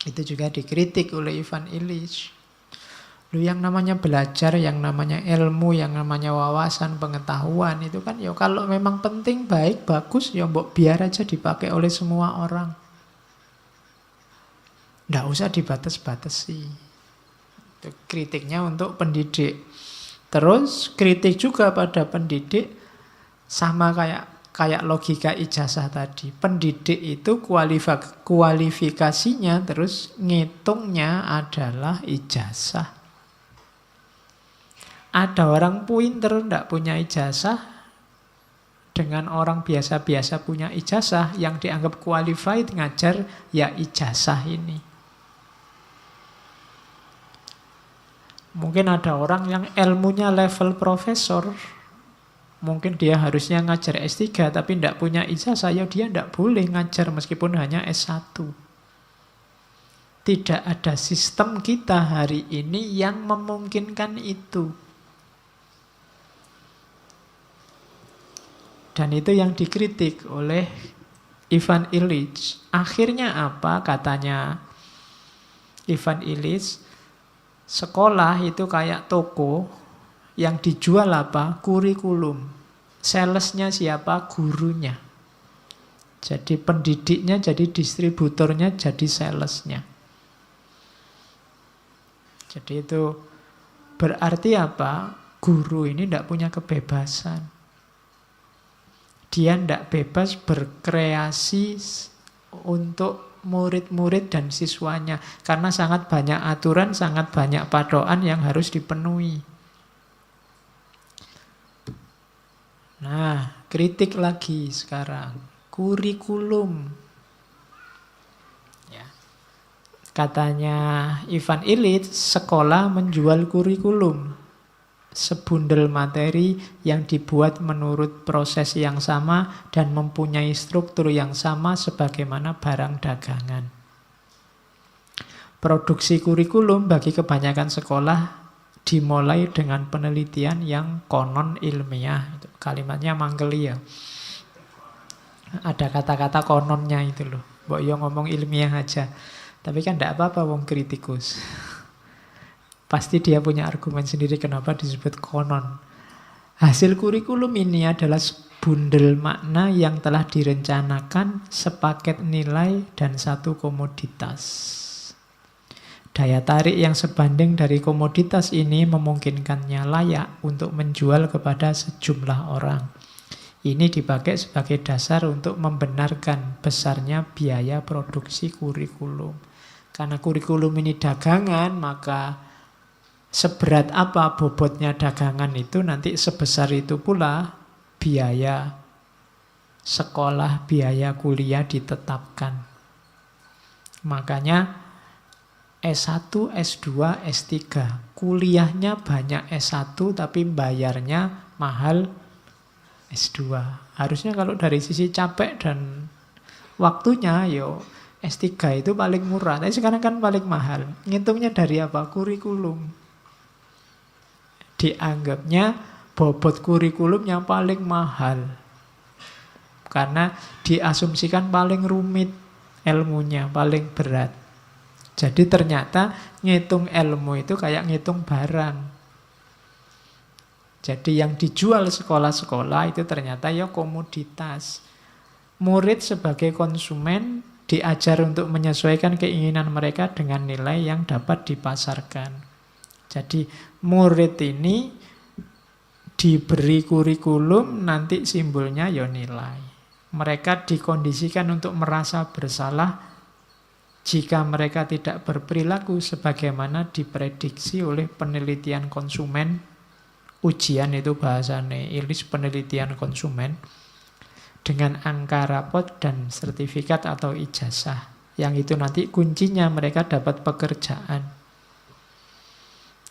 Speaker 1: Itu juga dikritik oleh Ivan Illich. Lu yang namanya belajar, yang namanya ilmu, yang namanya wawasan, pengetahuan itu kan ya kalau memang penting, baik, bagus, ya mbok biar aja dipakai oleh semua orang. Nggak usah dibatas-batasi. Itu kritiknya untuk pendidik. Terus kritik juga pada pendidik sama kayak logika ijazah tadi. Pendidik itu kualifikasinya terus ngitungnya adalah ijazah. Ada orang pinter tidak punya ijazah dengan orang biasa-biasa punya ijazah yang dianggap qualified ngajar ya ijazah ini. Mungkin ada orang yang ilmunya level profesor, mungkin dia harusnya ngajar S3 tapi tidak punya ijazah, ya dia tidak boleh ngajar meskipun hanya S1. Tidak ada sistem kita hari ini yang memungkinkan itu. Dan itu yang dikritik oleh Ivan Illich. Akhirnya apa katanya Ivan Illich? Sekolah itu kayak toko yang dijual apa? Kurikulum. Salesnya siapa? Gurunya. Jadi pendidiknya jadi distributornya, jadi salesnya. Jadi itu berarti apa? Guru ini tidak punya kebebasan. Dia tidak bebas berkreasi untuk murid-murid dan siswanya. Karena sangat banyak aturan, sangat banyak padoan yang harus dipenuhi. Nah, kritik lagi sekarang. Kurikulum. Ya. Katanya Ivan Illich, sekolah menjual kurikulum. Sebundel materi yang dibuat menurut proses yang sama dan mempunyai struktur yang sama sebagaimana barang dagangan. Produksi kurikulum bagi kebanyakan sekolah dimulai dengan penelitian yang konon ilmiah. Itu kalimatnya manggeli ya. Ada kata-kata kononnya itu loh. Mbok yo ngomong ilmiah aja. Tapi kan tidak apa-apa wong kritikus. Pasti dia punya argumen sendiri kenapa disebut konon. Hasil kurikulum ini adalah sebundel makna yang telah direncanakan, sepaket nilai, dan satu komoditas. Daya tarik yang sebanding dari komoditas ini memungkinkannya layak untuk menjual kepada sejumlah orang. Ini dipakai sebagai dasar untuk membenarkan besarnya biaya produksi kurikulum. Karena kurikulum ini dagangan, maka seberat apa bobotnya dagangan itu nanti sebesar itu pula biaya sekolah, biaya kuliah ditetapkan. Makanya S1, S2, S3. Kuliahnya banyak S1 tapi bayarnya mahal S2. Harusnya kalau dari sisi capek dan waktunya S3 itu paling murah. Tapi sekarang kan paling mahal. Ngitungnya dari apa? Kurikulum. Dianggapnya bobot kurikulum yang paling mahal. Karena diasumsikan paling rumit ilmunya, paling berat. Jadi ternyata ngitung ilmu itu kayak ngitung barang. Jadi yang dijual sekolah-sekolah itu ternyata ya komoditas. Murid sebagai konsumen diajar untuk menyesuaikan keinginan mereka dengan nilai yang dapat dipasarkan. Jadi murid ini diberi kurikulum, nanti simbolnya ya nilai. Mereka dikondisikan untuk merasa bersalah jika mereka tidak berperilaku sebagaimana diprediksi oleh penelitian konsumen. Ujian itu bahasanya Illich, penelitian konsumen. Dengan angka rapot dan sertifikat atau ijazah. Yang itu nanti kuncinya mereka dapat pekerjaan.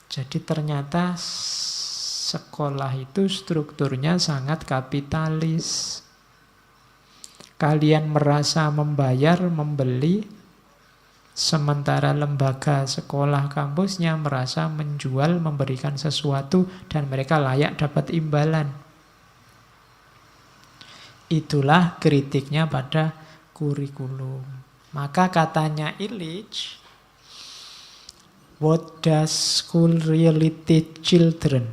Speaker 1: Jadi ternyata sekolah itu strukturnya sangat kapitalis. Kalian merasa membayar, membeli, Sementara lembaga sekolah kampusnya merasa menjual, memberikan sesuatu, dan mereka layak dapat imbalan. Itulah kritiknya pada kurikulum. Maka katanya Illich, what does school really teach children?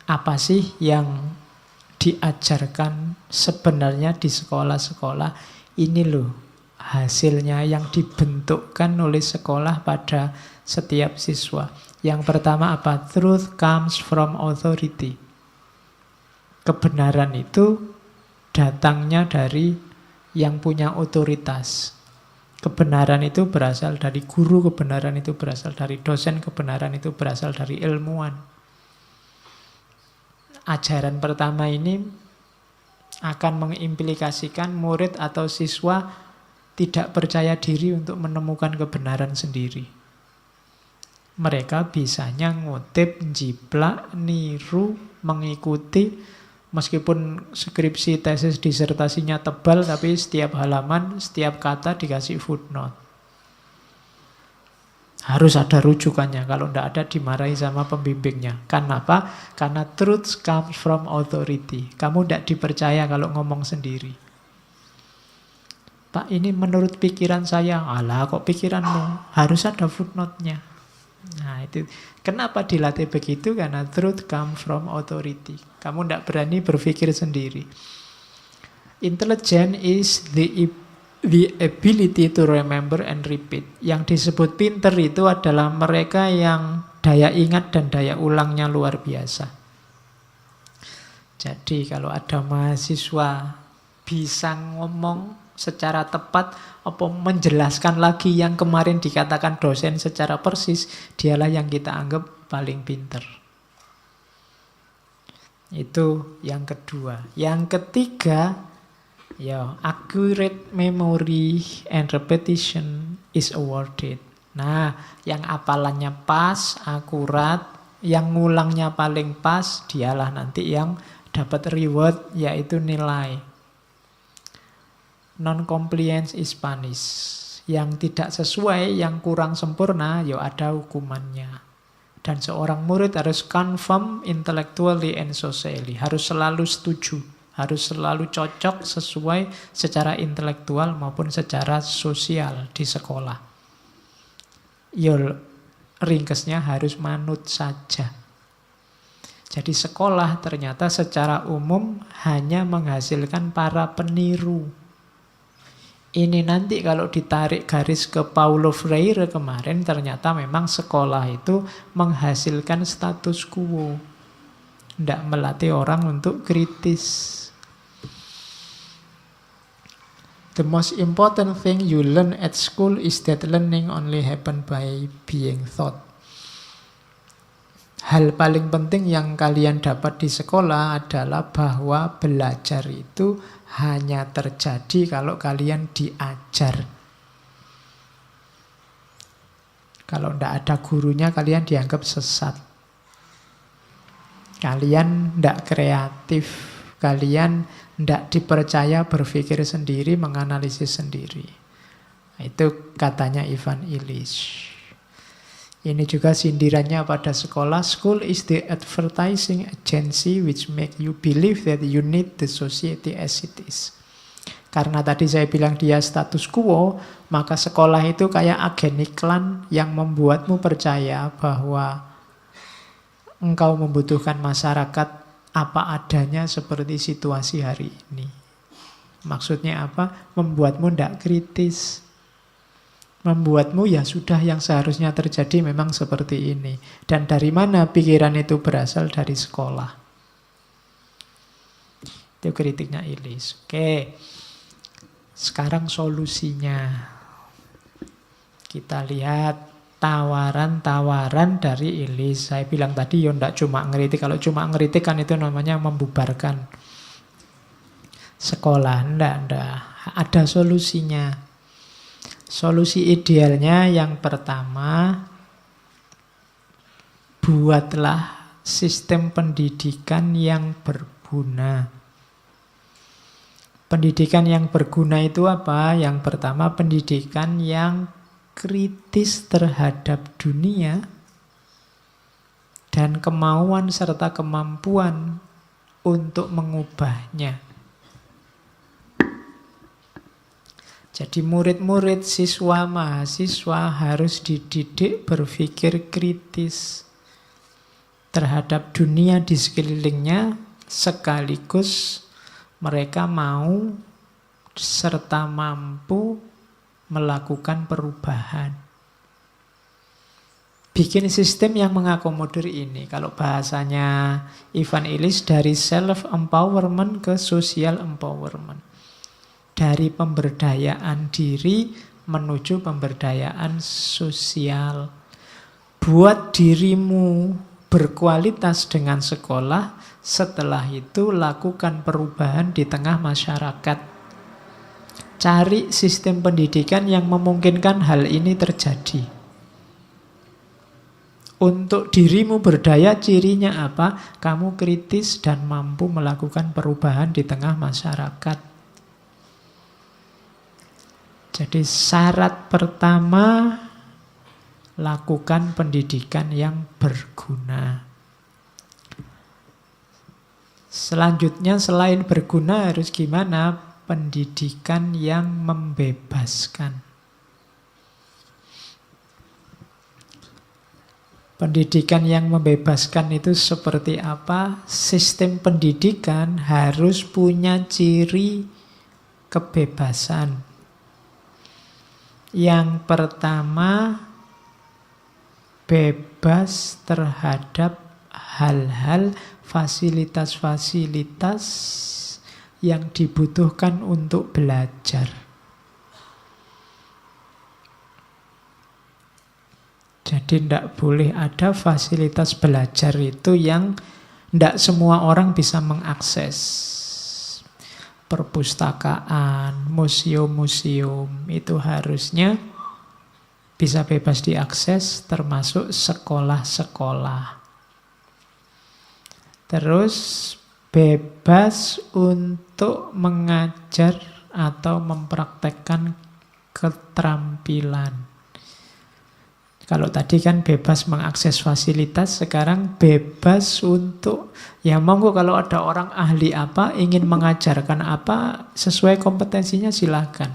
Speaker 1: Apa sih yang diajarkan sebenarnya di sekolah-sekolah? Ini loh hasilnya yang dibentukkan oleh sekolah pada setiap siswa. Yang pertama apa? Truth comes from authority. Kebenaran itu datangnya dari yang punya otoritas. Kebenaran itu berasal dari guru, kebenaran itu berasal dari dosen, kebenaran itu berasal dari ilmuwan. Ajaran pertama ini akan mengimplikasikan murid atau siswa tidak percaya diri untuk menemukan kebenaran sendiri. Mereka bisanya ngutip, jiplak, niru, mengikuti, meskipun skripsi, tesis, disertasinya tebal, tapi setiap halaman, setiap kata dikasih footnote. Harus ada rujukannya, kalau tidak ada dimarahi sama pembimbingnya. Kenapa? Karena truth comes from authority. Kamu tidak dipercaya kalau ngomong sendiri. Pak, ini menurut pikiran saya. Alah, kok pikiranmu? Harus ada footnote-nya. Nah, itu kenapa dilatih begitu? Karena truth comes from authority. Kamu tidak berani berpikir sendiri. Intelligence is the ability to remember and repeat. Yang disebut pinter itu adalah mereka yang daya ingat dan daya ulangnya luar biasa. Jadi kalau ada mahasiswa bisa ngomong secara tepat, apa menjelaskan lagi yang kemarin dikatakan dosen secara persis, dialah yang kita anggap paling pinter. Itu yang kedua. Yang ketiga, ya, accurate memory and repetition is awarded. Nah, yang apalannya pas, akurat, yang ngulangnya paling pas, dialah nanti yang dapat reward, yaitu nilai. Non-compliance is punished. Yang tidak sesuai, yang kurang sempurna, ya ada hukumannya. Dan seorang murid harus confirm intellectually and socially. Harus selalu setuju. Harus selalu cocok, sesuai secara intelektual maupun secara sosial di sekolah. Ya, ringkesnya harus manut saja. Jadi sekolah ternyata secara umum hanya menghasilkan para peniru. Ini nanti kalau ditarik garis ke Paulo Freire kemarin, ternyata memang sekolah itu menghasilkan status quo. Tidak melatih orang untuk kritis. The most important thing you learn at school is that learning only happen by being taught. Hal paling penting yang kalian dapat di sekolah adalah bahwa belajar itu hanya terjadi kalau kalian diajar. Kalau tidak ada gurunya, kalian dianggap sesat. Kalian tidak kreatif. Kalian tidak dipercaya berpikir sendiri, menganalisis sendiri. Itu katanya Ivan Illich. Ini juga sindirannya pada sekolah. School is the advertising agency which make you believe that you need the society as it is. Karena tadi saya bilang dia status quo, maka sekolah itu kayak agen iklan yang membuatmu percaya bahwa engkau membutuhkan masyarakat apa adanya seperti situasi hari ini. Maksudnya apa? Membuatmu tidak kritis. Membuatmu ya sudah yang seharusnya terjadi memang seperti ini. Dan dari mana pikiran itu berasal? Dari sekolah. Itu kritiknya Illich. Oke. Sekarang solusinya. Kita lihat tawaran-tawaran dari Illich. Saya bilang tadi ya tidak cuma ngeritik. Kalau cuma ngeritik kan itu namanya membubarkan sekolah. Tidak. Ada solusinya. Solusi idealnya yang pertama, buatlah sistem pendidikan yang berguna. Pendidikan yang berguna itu apa? Yang pertama, pendidikan yang kritis terhadap dunia dan kemauan serta kemampuan untuk mengubahnya. Jadi murid-murid, siswa, mahasiswa harus dididik berpikir kritis terhadap dunia di sekelilingnya, sekaligus mereka mau serta mampu melakukan perubahan. Bikin sistem yang mengakomodir ini. Kalau bahasanya Ivan Illich, dari self-empowerment ke social empowerment. Dari pemberdayaan diri menuju pemberdayaan sosial. Buat dirimu berkualitas dengan sekolah, setelah itu lakukan perubahan di tengah masyarakat. Cari sistem pendidikan yang memungkinkan hal ini terjadi. Untuk dirimu berdaya, cirinya apa? Kamu kritis dan mampu melakukan perubahan di tengah masyarakat. Jadi syarat pertama, lakukan pendidikan yang berguna. Selanjutnya selain berguna harus gimana? Pendidikan yang membebaskan. Pendidikan yang membebaskan itu seperti apa? Sistem pendidikan harus punya ciri kebebasan. Yang pertama, bebas terhadap hal-hal, fasilitas-fasilitas yang dibutuhkan untuk belajar. Jadi tidak boleh ada fasilitas belajar itu yang tidak semua orang bisa mengakses. Perpustakaan, museum-museum itu harusnya bisa bebas diakses, termasuk sekolah-sekolah. Terus bebas untuk mengajar atau mempraktekkan keterampilan. Kalau tadi kan bebas mengakses fasilitas, sekarang bebas untuk, ya monggo kalau ada orang ahli apa, ingin mengajarkan apa, sesuai kompetensinya silakan.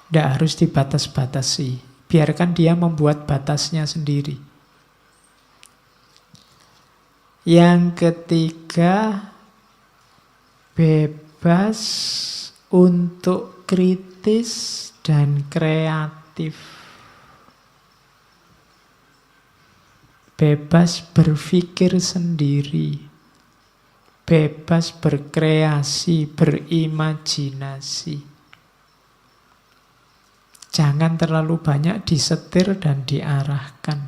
Speaker 1: Tidak harus dibatas-batasi. Biarkan dia membuat batasnya sendiri. Yang ketiga, bebas untuk kritis dan kreatif. Bebas berpikir sendiri, bebas berkreasi, berimajinasi. Jangan terlalu banyak disetir dan diarahkan.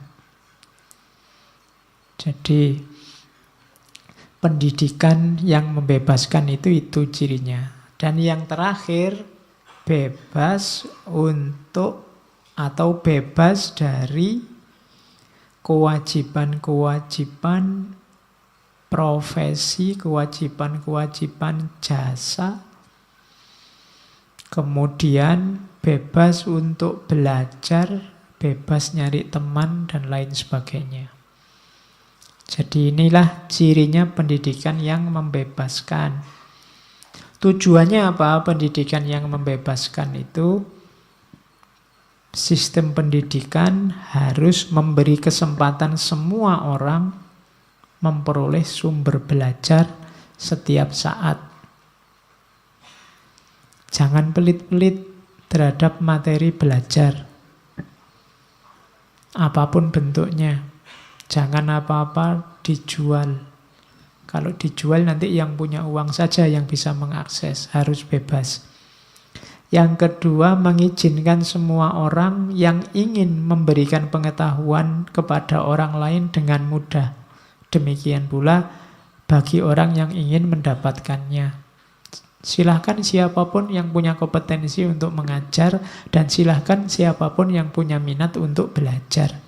Speaker 1: Jadi, pendidikan yang membebaskan itu cirinya. Dan yang terakhir, bebas untuk atau bebas dari kewajiban-kewajiban profesi, kewajiban-kewajiban jasa, kemudian bebas untuk belajar, bebas nyari teman, dan lain sebagainya. Jadi inilah cirinya pendidikan yang membebaskan. Tujuannya apa? Pendidikan yang membebaskan itu, sistem pendidikan harus memberi kesempatan semua orang memperoleh sumber belajar setiap saat. Jangan pelit-pelit terhadap materi belajar. Apapun bentuknya. Jangan apa-apa dijual. Kalau dijual nanti yang punya uang saja yang bisa mengakses. Harus bebas. Yang kedua, mengizinkan semua orang yang ingin memberikan pengetahuan kepada orang lain dengan mudah. Demikian pula bagi orang yang ingin mendapatkannya. Silahkan siapapun yang punya kompetensi untuk mengajar, dan silahkan siapapun yang punya minat untuk belajar.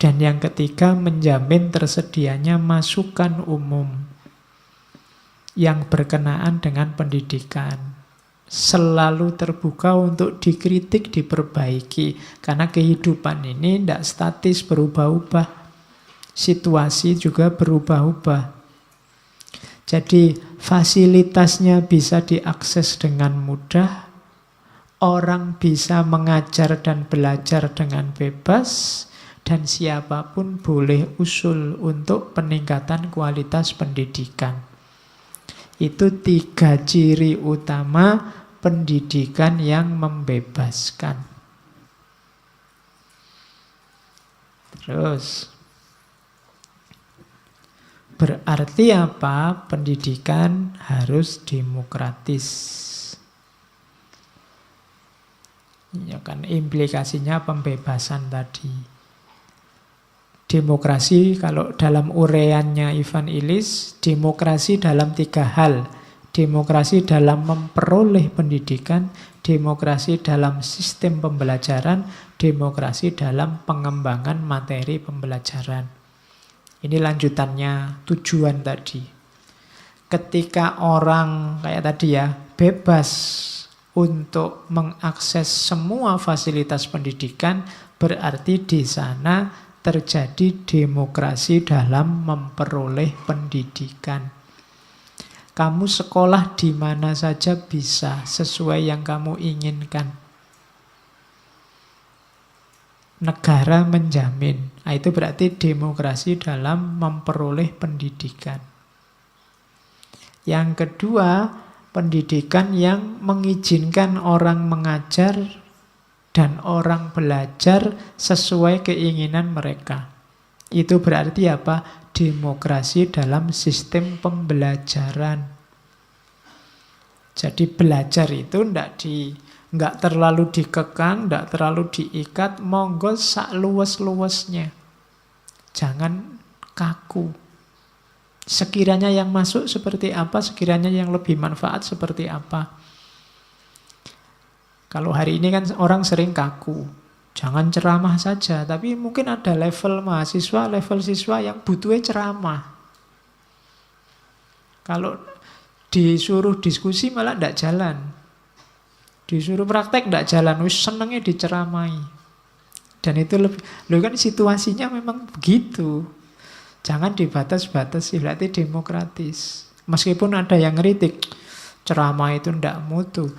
Speaker 1: Dan yang ketiga, menjamin tersedianya masukan umum. yang berkenaan dengan pendidikan. Selalu terbuka untuk dikritik, diperbaiki. Karena kehidupan ini tidak statis, berubah-ubah. Situasi juga berubah-ubah. Jadi fasilitasnya bisa diakses dengan mudah. Orang bisa mengajar dan belajar dengan bebas. Dan siapapun boleh usul untuk peningkatan kualitas pendidikan. Itu 3 ciri utama pendidikan yang membebaskan. Terus, berarti apa? Pendidikan harus demokratis. Ya kan, implikasinya pembebasan tadi. Demokrasi, kalau dalam uraiannya Ivan Illich, demokrasi dalam 3 hal. Demokrasi dalam memperoleh pendidikan, demokrasi dalam sistem pembelajaran, demokrasi dalam pengembangan materi pembelajaran. Ini lanjutannya tujuan tadi. Ketika orang kayak tadi ya, bebas untuk mengakses semua fasilitas pendidikan, berarti di sana terjadi demokrasi dalam memperoleh pendidikan. Kamu sekolah di mana saja bisa, sesuai yang kamu inginkan. Negara menjamin. Nah, itu berarti demokrasi dalam memperoleh pendidikan. Yang kedua, pendidikan yang mengizinkan orang mengajar dan orang belajar sesuai keinginan mereka. Itu berarti apa? Demokrasi dalam sistem pembelajaran. Jadi belajar itu nggak terlalu dikekang, nggak terlalu diikat, monggo sak luwes-luwesnya. Jangan kaku. Sekiranya yang masuk seperti apa, sekiranya yang lebih manfaat seperti apa. Kalau hari ini kan orang sering kaku. Jangan ceramah saja, tapi mungkin ada level mahasiswa, level siswa yang butuhnya ceramah. Kalau disuruh diskusi malah tidak jalan. Disuruh praktek tidak jalan, wis senengnya diceramai. Dan itu kan situasinya memang begitu. Jangan dibatas-batasi, berarti demokratis. Meskipun ada yang ngeritik, ceramah itu tidak mutu.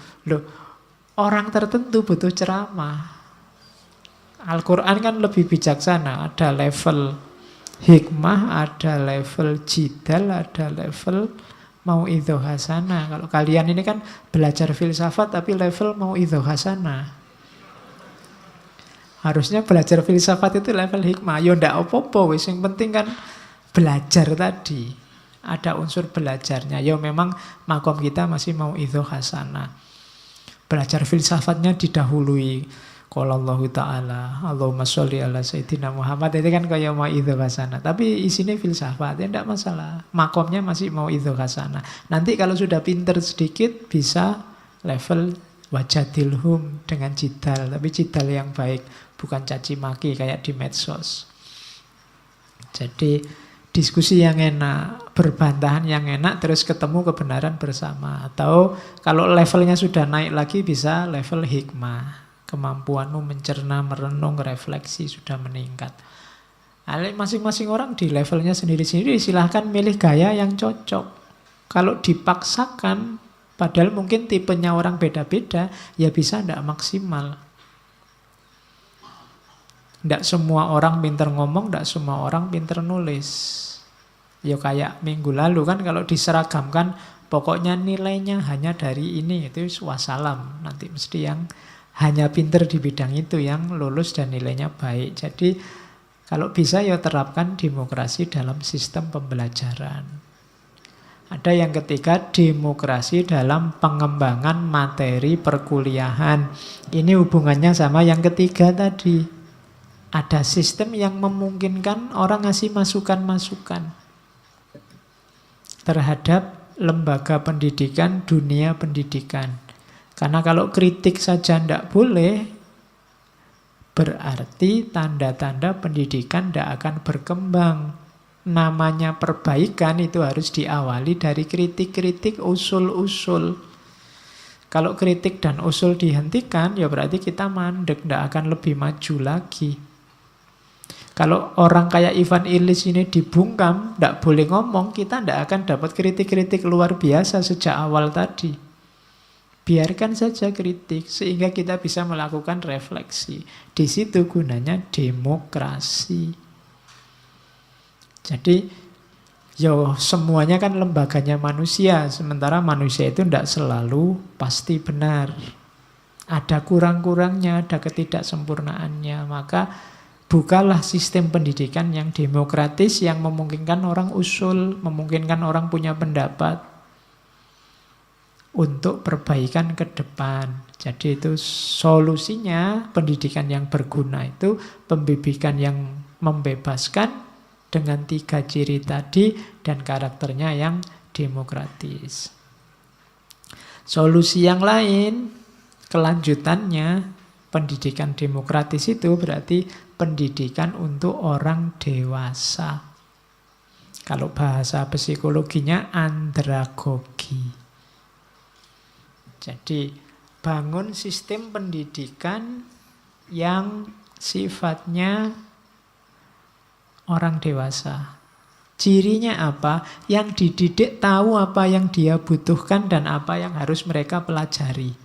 Speaker 1: Orang tertentu butuh ceramah. Al-Quran kan lebih bijaksana. Ada level hikmah, ada level jidal, ada level mau'idhah hasanah. Kalau kalian ini kan belajar filsafat tapi level mau'idhah hasanah. Harusnya belajar filsafat itu level hikmah. Ya ndak apa-apa wis, yang penting kan belajar tadi. Ada unsur belajarnya. Ya memang makom kita masih mau'idhah hasanah. Belajar filsafatnya didahului. Qala Allah Ta'ala, Allahumma sholli ala Sayyidina Muhammad. Itu kan kayak mau'idhah hasanah. Tapi isinya filsafat, ya tidak masalah. Makomnya masih mau'idhah hasanah. Nanti kalau sudah pinter sedikit, bisa level wajadilhum dengan jidal. Tapi jidal yang baik, bukan caci maki kayak di medsos. Jadi diskusi yang enak, berbantahan yang enak, terus ketemu kebenaran bersama. Atau kalau levelnya sudah naik lagi, bisa level hikmah. Kemampuanmu mencerna, merenung, refleksi sudah meningkat. Masing-masing orang di levelnya sendiri-sendiri, silahkan milih gaya yang cocok. Kalau dipaksakan, padahal mungkin tipenya orang beda-beda, ya bisa tidak maksimal. Tidak semua orang pinter ngomong, tidak semua orang pinter nulis. Ya kayak minggu lalu kan kalau diseragamkan, pokoknya nilainya hanya dari ini, itu wassalam. Nanti mesti yang hanya pinter di bidang itu yang lulus dan nilainya baik. Jadi kalau bisa ya terapkan demokrasi dalam sistem pembelajaran. Ada yang ketiga, demokrasi dalam pengembangan materi perkuliahan. Ini hubungannya sama yang ketiga tadi. Ada sistem yang memungkinkan orang ngasih masukan-masukan terhadap lembaga pendidikan, dunia pendidikan. Karena kalau kritik saja tidak boleh, berarti tanda-tanda pendidikan tidak akan berkembang. namanya perbaikan itu harus diawali dari kritik-kritik usul-usul. Kalau kritik dan usul dihentikan, ya berarti kita mandek, tidak akan lebih maju lagi. Kalau orang kayak Ivan Illich ini dibungkam, tidak boleh ngomong, kita tidak akan dapat kritik-kritik luar biasa sejak awal tadi. Biarkan saja kritik, sehingga kita bisa melakukan refleksi. Di situ gunanya demokrasi. Jadi, semuanya kan lembaganya manusia, sementara manusia itu tidak selalu pasti benar. Ada kurang-kurangnya, ada ketidaksempurnaannya. Maka bukalah sistem pendidikan yang demokratis, yang memungkinkan orang usul, memungkinkan orang punya pendapat untuk perbaikan ke depan. Jadi itu solusinya, pendidikan yang berguna itu pembibikan yang membebaskan dengan 3 ciri tadi dan karakternya yang demokratis. Solusi yang lain, kelanjutannya, pendidikan demokratis itu berarti pendidikan untuk orang dewasa. Kalau bahasa psikologinya andragogi. Jadi bangun sistem pendidikan yang sifatnya orang dewasa. Cirinya apa? Yang dididik tahu apa yang dia butuhkan dan apa yang harus mereka pelajari.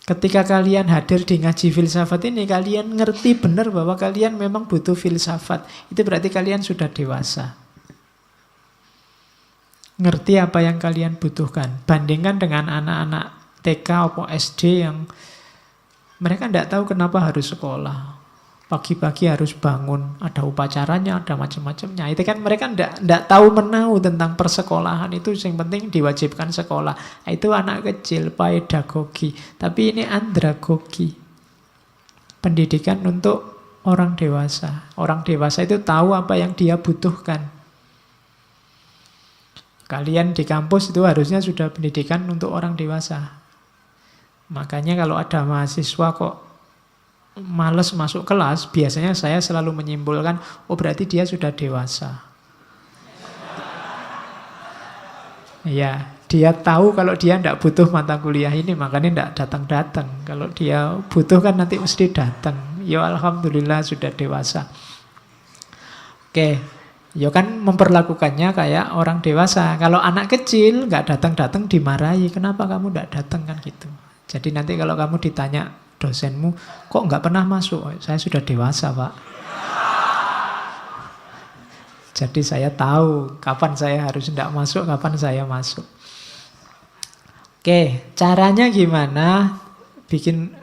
Speaker 1: Ketika kalian hadir di ngaji filsafat ini, kalian ngerti benar bahwa kalian memang butuh filsafat. Itu berarti kalian sudah dewasa. Ngerti apa yang kalian butuhkan. Bandingkan dengan anak-anak TK atau SD yang mereka tidak tahu kenapa harus sekolah. Pagi-pagi harus bangun, ada upacaranya, ada macam-macamnya. Itu kan mereka tidak tahu menahu tentang persekolahan. Itu yang penting diwajibkan sekolah. Itu anak kecil, pedagogi. Tapi ini andragogi. Pendidikan untuk orang dewasa. Orang dewasa itu tahu apa yang dia butuhkan. Kalian di kampus itu harusnya sudah pendidikan untuk orang dewasa. Makanya kalau ada mahasiswa kok malas masuk kelas, biasanya saya selalu menyimpulkan, oh berarti dia sudah dewasa. Ya, dia tahu kalau dia tidak butuh mata kuliah ini, makanya tidak datang-datang. Kalau dia butuh kan nanti mesti datang. Ya alhamdulillah sudah dewasa. Oke. Ya kan memperlakukannya kayak orang dewasa. Kalau anak kecil nggak datang-datang dimarahi. Kenapa kamu nggak datang kan gitu. Jadi nanti kalau kamu ditanya dosenmu, kok nggak pernah masuk? Oh, saya sudah dewasa Pak. Jadi saya tahu kapan saya harus tidak masuk, kapan saya masuk. Oke, caranya gimana? Bikin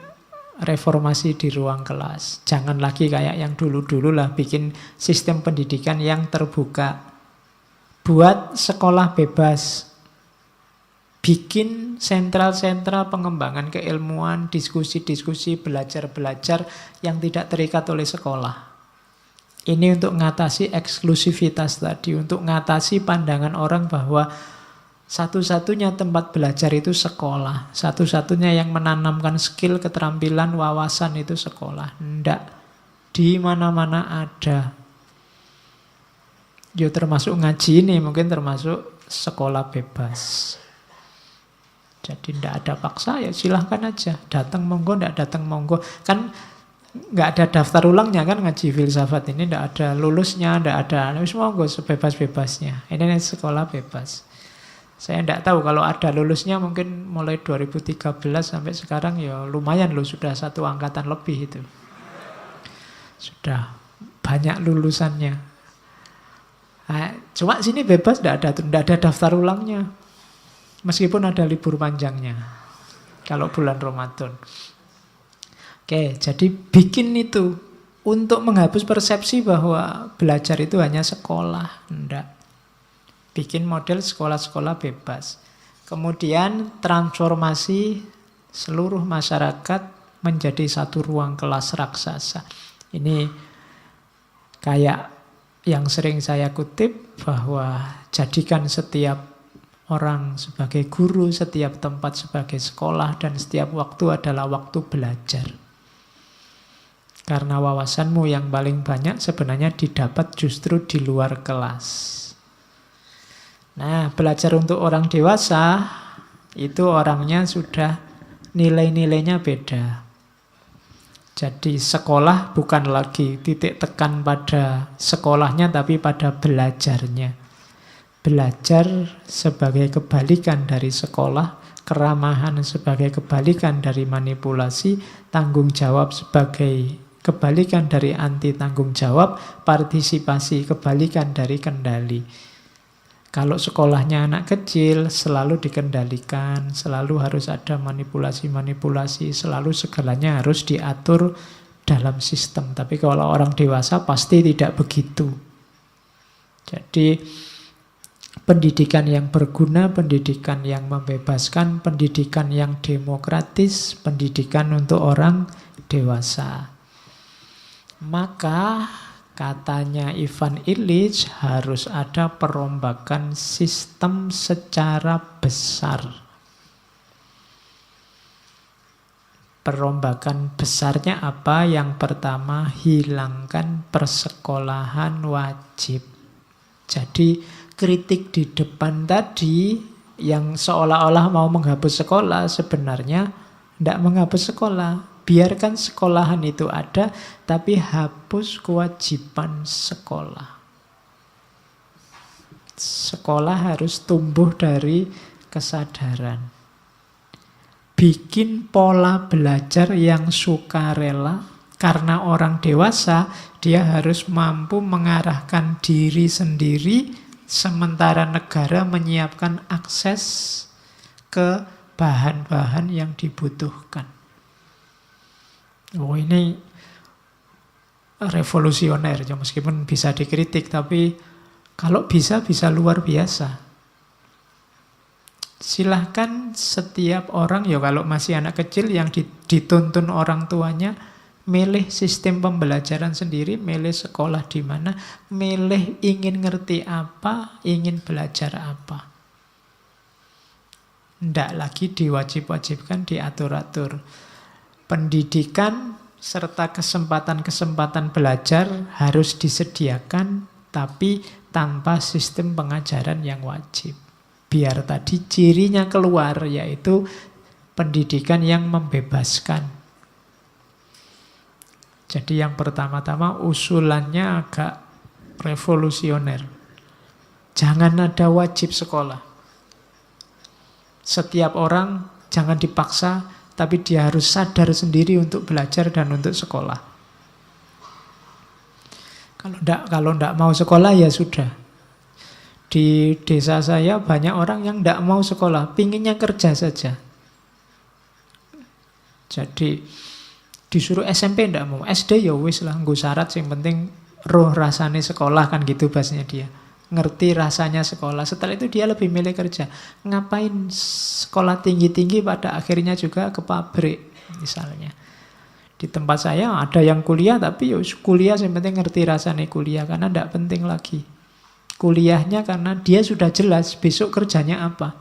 Speaker 1: reformasi di ruang kelas. Jangan lagi kayak yang dulu-dulu lah, bikin sistem pendidikan yang terbuka. Buat sekolah bebas. Bikin sentral-sentral pengembangan keilmuan, diskusi-diskusi, belajar-belajar yang tidak terikat oleh sekolah. Ini untuk mengatasi eksklusivitas tadi, untuk mengatasi pandangan orang bahwa satu-satunya tempat belajar itu sekolah. Satu-satunya yang menanamkan skill, keterampilan, wawasan itu sekolah. Tidak. Di mana-mana ada. Ya termasuk ngaji ini, mungkin termasuk sekolah bebas. Jadi tidak ada paksa, ya silahkan aja. Datang monggo, tidak datang monggo. Kan nggak ada daftar ulangnya kan ngaji filsafat ini. Tidak ada lulusnya, tidak ada. Monggo sebebas-bebasnya. Ini sekolah bebas. Saya tidak tahu kalau ada lulusnya mungkin mulai 2013 sampai sekarang ya lumayan loh, sudah 1 angkatan lebih itu. Sudah banyak lulusannya. Nah, cuma sini bebas, tidak ada daftar ulangnya. Meskipun ada libur panjangnya. Kalau bulan Ramadan. Oke, jadi bikin itu untuk menghapus persepsi bahwa belajar itu hanya sekolah. Tidak. Bikin model sekolah-sekolah bebas. Kemudian transformasi seluruh masyarakat menjadi satu ruang kelas raksasa. Ini kayak yang sering saya kutip bahwa jadikan setiap orang sebagai guru, setiap tempat sebagai sekolah, dan setiap waktu adalah waktu belajar. Karena wawasanmu yang paling banyak sebenarnya didapat justru di luar kelas. Nah, belajar untuk orang dewasa, itu orangnya sudah nilai-nilainya beda. Jadi sekolah bukan lagi titik tekan pada sekolahnya, tapi pada belajarnya. Belajar sebagai kebalikan dari sekolah, keramahan sebagai kebalikan dari manipulasi, tanggung jawab sebagai kebalikan dari anti tanggung jawab, partisipasi kebalikan dari kendali. Kalau sekolahnya anak kecil, selalu dikendalikan, selalu harus ada manipulasi-manipulasi, selalu segalanya harus diatur dalam sistem. Tapi kalau orang dewasa pasti tidak begitu. Jadi pendidikan yang berguna, pendidikan yang membebaskan, pendidikan yang demokratis, pendidikan untuk orang dewasa. Maka katanya Ivan Illich harus ada perombakan sistem secara besar. Perombakan besarnya apa? Yang pertama, hilangkan persekolahan wajib. Jadi kritik di depan tadi yang seolah-olah mau menghapus sekolah, sebenarnya tidak menghapus sekolah. Biarkan sekolahan itu ada, tapi hapus kewajiban sekolah. Sekolah harus tumbuh dari kesadaran. Bikin pola belajar yang sukarela, karena orang dewasa dia harus mampu mengarahkan diri sendiri, sementara negara menyiapkan akses ke bahan-bahan yang dibutuhkan. Oh, ini revolusioner, ya meskipun bisa dikritik, tapi kalau bisa luar biasa. Silahkan setiap orang, ya kalau masih anak kecil yang dituntun orang tuanya, milih sistem pembelajaran sendiri, milih sekolah di mana, milih ingin ngerti apa, ingin belajar apa. Tidak lagi diwajib-wajibkan, diatur-atur. Pendidikan serta kesempatan-kesempatan belajar harus disediakan, tapi tanpa sistem pengajaran yang wajib. Biar tadi cirinya keluar, yaitu pendidikan yang membebaskan. Jadi yang pertama-tama usulannya agak revolusioner. Jangan ada wajib sekolah. Setiap orang jangan dipaksa, tapi dia harus sadar sendiri untuk belajar dan untuk sekolah. Kalau enggak mau sekolah, ya sudah. Di desa saya banyak orang yang enggak mau sekolah, pinginnya kerja saja. Jadi disuruh SMP enggak mau, SD ya wis lah, nggo syarat, yang penting roh rasane sekolah, kan gitu bahasanya dia. Ngerti rasanya sekolah. Setelah itu dia lebih milih kerja. Ngapain sekolah tinggi-tinggi pada akhirnya juga ke pabrik misalnya. Di tempat saya ada yang kuliah, tapi kuliah yang penting ngerti rasanya kuliah, karena tidak penting lagi kuliahnya, karena dia sudah jelas besok kerjanya apa.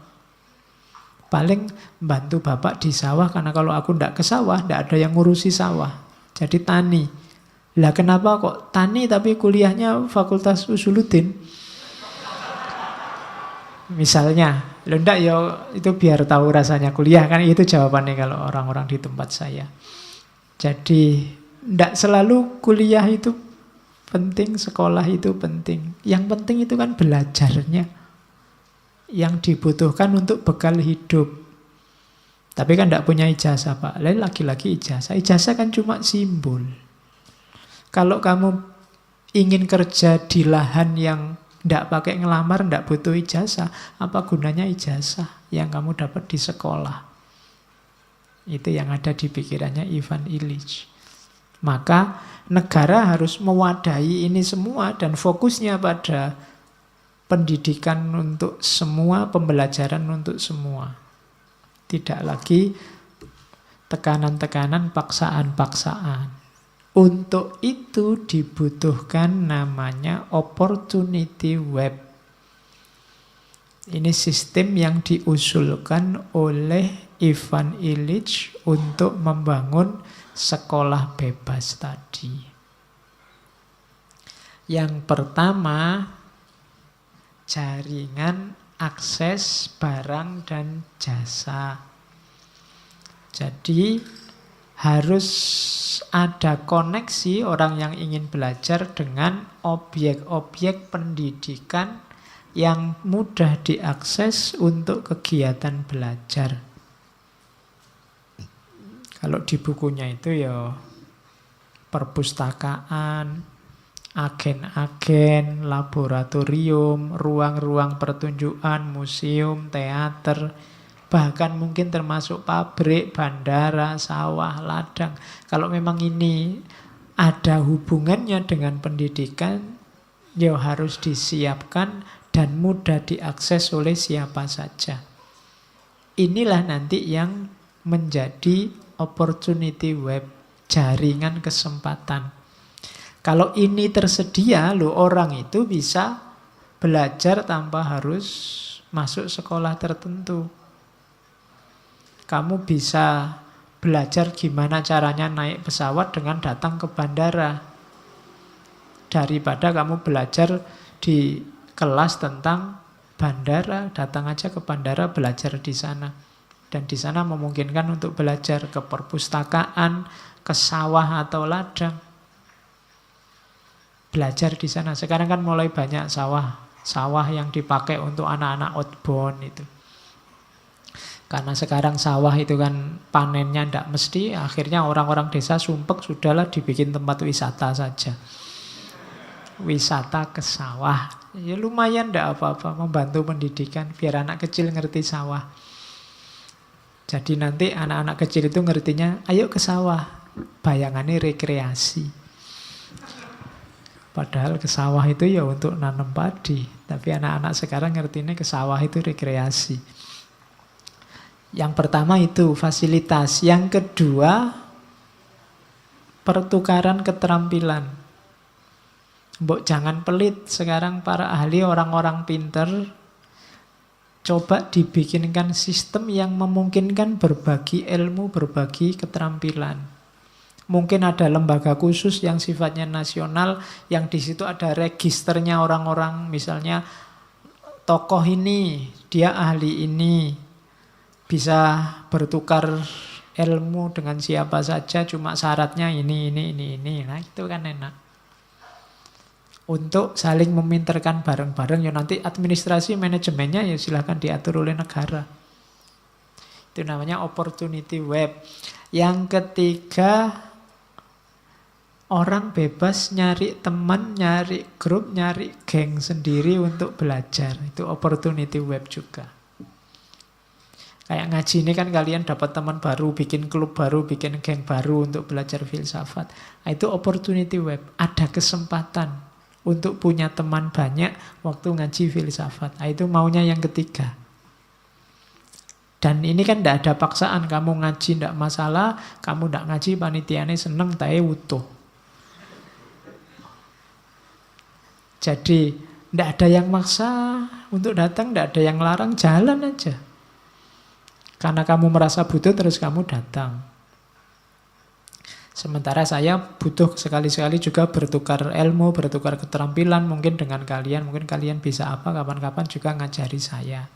Speaker 1: Paling bantu bapak di sawah, karena kalau aku tidak ke sawah tidak ada yang ngurusi sawah, jadi tani. Lah kenapa kok tani tapi kuliahnya Fakultas Usuluddin? Misalnya, lo ndak ya itu biar tahu rasanya kuliah, kan itu jawabannya kalau orang-orang di tempat saya. Jadi ndak selalu kuliah itu penting, sekolah itu penting. Yang penting itu kan belajarnya, yang dibutuhkan untuk bekal hidup. Tapi kan ndak punya ijazah, Pak. Lain lagi-lagi ijazah. Ijazah kan cuma simbol. Kalau kamu ingin kerja di lahan yang tidak pakai ngelamar, tidak butuh ijazah, apa gunanya ijazah yang kamu dapat di sekolah? Itu yang ada di pikirannya Ivan Illich. Maka negara harus mewadahi ini semua dan fokusnya pada pendidikan untuk semua, pembelajaran untuk semua. Tidak lagi tekanan-tekanan, paksaan-paksaan. Untuk itu dibutuhkan namanya opportunity web. Ini sistem yang diusulkan oleh Ivan Illich untuk membangun sekolah bebas tadi. Yang pertama, jaringan akses barang dan jasa. Jadi harus ada koneksi orang yang ingin belajar dengan objek-objek pendidikan yang mudah diakses untuk kegiatan belajar. Kalau di bukunya itu ya perpustakaan, agen-agen, laboratorium, ruang-ruang pertunjukan, museum, teater, bahkan mungkin termasuk pabrik, bandara, sawah, ladang. Kalau memang ini ada hubungannya dengan pendidikan, ya harus disiapkan dan mudah diakses oleh siapa saja. Inilah nanti yang menjadi opportunity web, jaringan kesempatan. Kalau ini tersedia, orang itu bisa belajar tanpa harus masuk sekolah tertentu. Kamu bisa belajar gimana caranya naik pesawat dengan datang ke bandara. Daripada kamu belajar di kelas tentang bandara, datang aja ke bandara, belajar di sana. Dan di sana memungkinkan untuk belajar ke perpustakaan, ke sawah atau ladang. Belajar di sana. Sekarang kan mulai banyak sawah yang dipakai untuk anak-anak outbound itu. Karena sekarang sawah itu kan panennya tidak mesti, akhirnya orang-orang desa sumpek, sudahlah dibikin tempat wisata saja. Wisata ke sawah. Ya lumayan tidak apa-apa, membantu pendidikan, biar anak kecil ngerti sawah. Jadi nanti anak-anak kecil itu ngertinya, ayo ke sawah. Bayangannya rekreasi. Padahal ke sawah itu ya untuk nanam padi. Tapi anak-anak sekarang ngertinya ke sawah itu rekreasi. Yang pertama itu fasilitas. Yang kedua, pertukaran keterampilan. Mbok jangan pelit, sekarang para ahli orang-orang pinter coba dibikinkan sistem yang memungkinkan berbagi ilmu, berbagi keterampilan. Mungkin ada lembaga khusus yang sifatnya nasional, yang di situ ada registernya orang-orang, misalnya tokoh ini, dia ahli ini, bisa bertukar ilmu dengan siapa saja, cuma syaratnya ini. Nah itu kan enak. Untuk saling meminterkan bareng-bareng, ya nanti administrasi manajemennya ya silahkan diatur oleh negara. Itu namanya opportunity web. Yang ketiga, orang bebas nyari teman, nyari grup, nyari geng sendiri untuk belajar. Itu opportunity web juga. Kayak ngaji ini kan kalian dapat teman baru, bikin klub baru, bikin geng baru untuk belajar filsafat. Nah, itu opportunity web. Ada kesempatan untuk punya teman banyak waktu ngaji filsafat. Nah, itu maunya yang ketiga. Dan ini kan tidak ada paksaan. Kamu ngaji tidak masalah, kamu tidak ngaji panitiane seneng, tae wutuh. Jadi tidak ada yang maksa untuk datang, tidak ada yang larang, jalan aja. Karena kamu merasa butuh terus kamu datang. Sementara saya butuh sekali-sekali juga bertukar ilmu, bertukar keterampilan mungkin dengan kalian. Mungkin kalian bisa apa, kapan-kapan juga ngajari saya.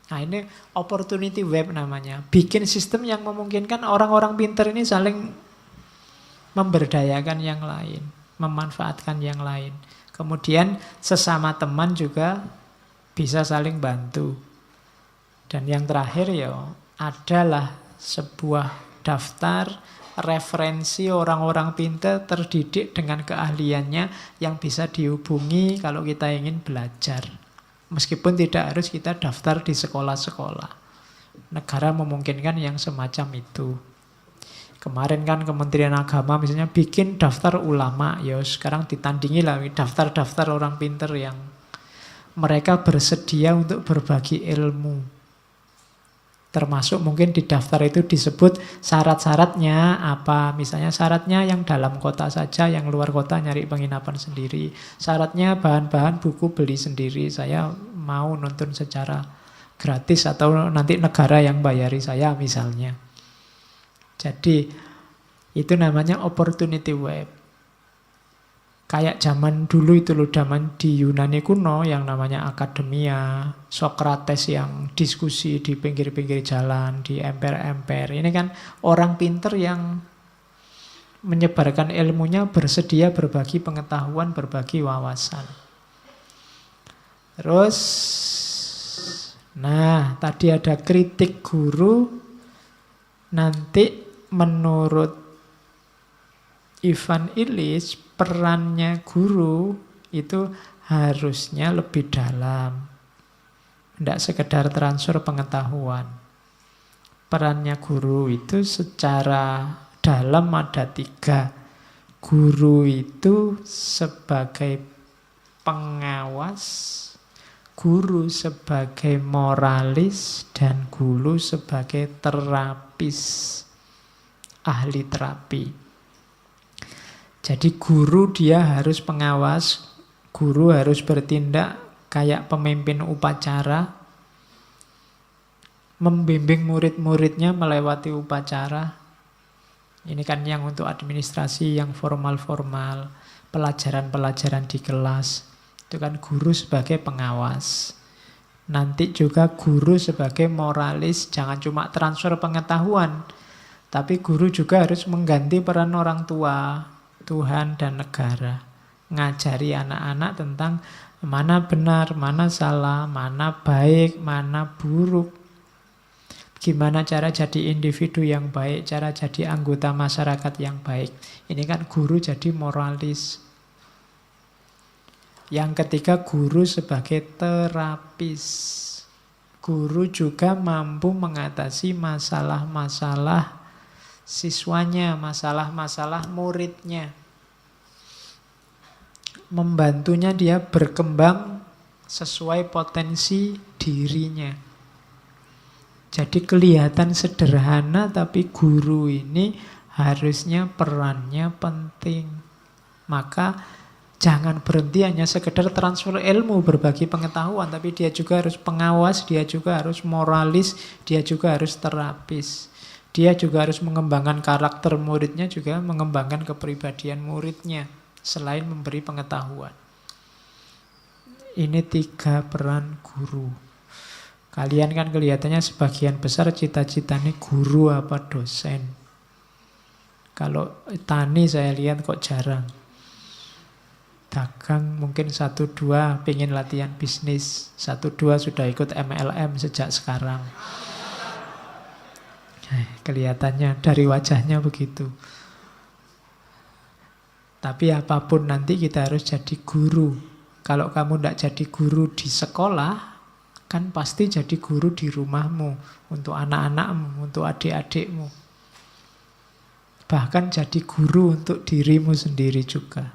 Speaker 1: Nah ini opportunity web namanya. Bikin sistem yang memungkinkan orang-orang pintar ini saling memberdayakan yang lain, memanfaatkan yang lain. Kemudian sesama teman juga bisa saling bantu. Dan yang terakhir ya adalah sebuah daftar referensi orang-orang pintar terdidik dengan keahliannya yang bisa dihubungi kalau kita ingin belajar. Meskipun tidak harus kita daftar di sekolah-sekolah. Negara memungkinkan yang semacam itu. Kemarin kan Kementerian Agama misalnya bikin daftar ulama. Ya sekarang ditandingi lah daftar-daftar orang pintar yang mereka bersedia untuk berbagi ilmu. Termasuk mungkin di daftar itu disebut syarat-syaratnya apa. Misalnya syaratnya yang dalam kota saja, yang luar kota nyari penginapan sendiri. Syaratnya bahan-bahan buku beli sendiri. Saya mau nonton secara gratis atau nanti negara yang bayari saya misalnya. Jadi itu namanya opportunity web. Kayak zaman dulu itu loh, zaman di Yunani kuno yang namanya akademia, Sokrates yang diskusi di pinggir-pinggir jalan, di emper-emper. Ini kan orang pinter yang menyebarkan ilmunya, bersedia berbagi pengetahuan, berbagi wawasan. Terus, nah tadi ada kritik guru, nanti menurut Ivan Illich, perannya guru itu harusnya lebih dalam. Tidak sekedar transfer pengetahuan. Perannya guru itu secara dalam ada 3. Guru itu sebagai pengawas, guru sebagai moralis, dan guru sebagai terapis, ahli terapi. Jadi guru dia harus pengawas, guru harus bertindak kayak pemimpin upacara, membimbing murid-muridnya melewati upacara. Ini kan yang untuk administrasi yang formal-formal, pelajaran-pelajaran di kelas. Itu kan guru sebagai pengawas. Nanti juga guru sebagai moralis, jangan cuma transfer pengetahuan, tapi guru juga harus mengganti peran orang tua, Tuhan dan negara. Ngajari anak-anak tentang mana benar, mana salah, mana baik, mana buruk. Gimana cara jadi individu yang baik, cara jadi anggota masyarakat yang baik. Ini kan guru jadi moralis. Yang ketiga, guru sebagai terapis. Guru juga mampu mengatasi masalah-masalah siswanya, masalah-masalah muridnya. Membantunya dia berkembang sesuai potensi dirinya. Jadi kelihatan sederhana, tapi guru ini harusnya perannya penting. Maka jangan berhenti hanya sekedar transfer ilmu, berbagi pengetahuan, tapi dia juga harus pengawas, dia juga harus moralis, dia juga harus terapis. Dia juga harus mengembangkan karakter muridnya, juga mengembangkan kepribadian muridnya, selain memberi pengetahuan. Ini 3 peran guru. Kalian kan kelihatannya sebagian besar cita-citanya guru apa dosen. Kalau tani saya lihat kok jarang. Dagang mungkin 1-2 pengen latihan bisnis, 1-2 sudah ikut MLM sejak sekarang. Kelihatannya dari wajahnya begitu. Tapi apapun nanti kita harus jadi guru. Kalau kamu tidak jadi guru di sekolah, kan pasti jadi guru di rumahmu, untuk anak-anakmu, untuk adik-adikmu. Bahkan jadi guru untuk dirimu sendiri juga.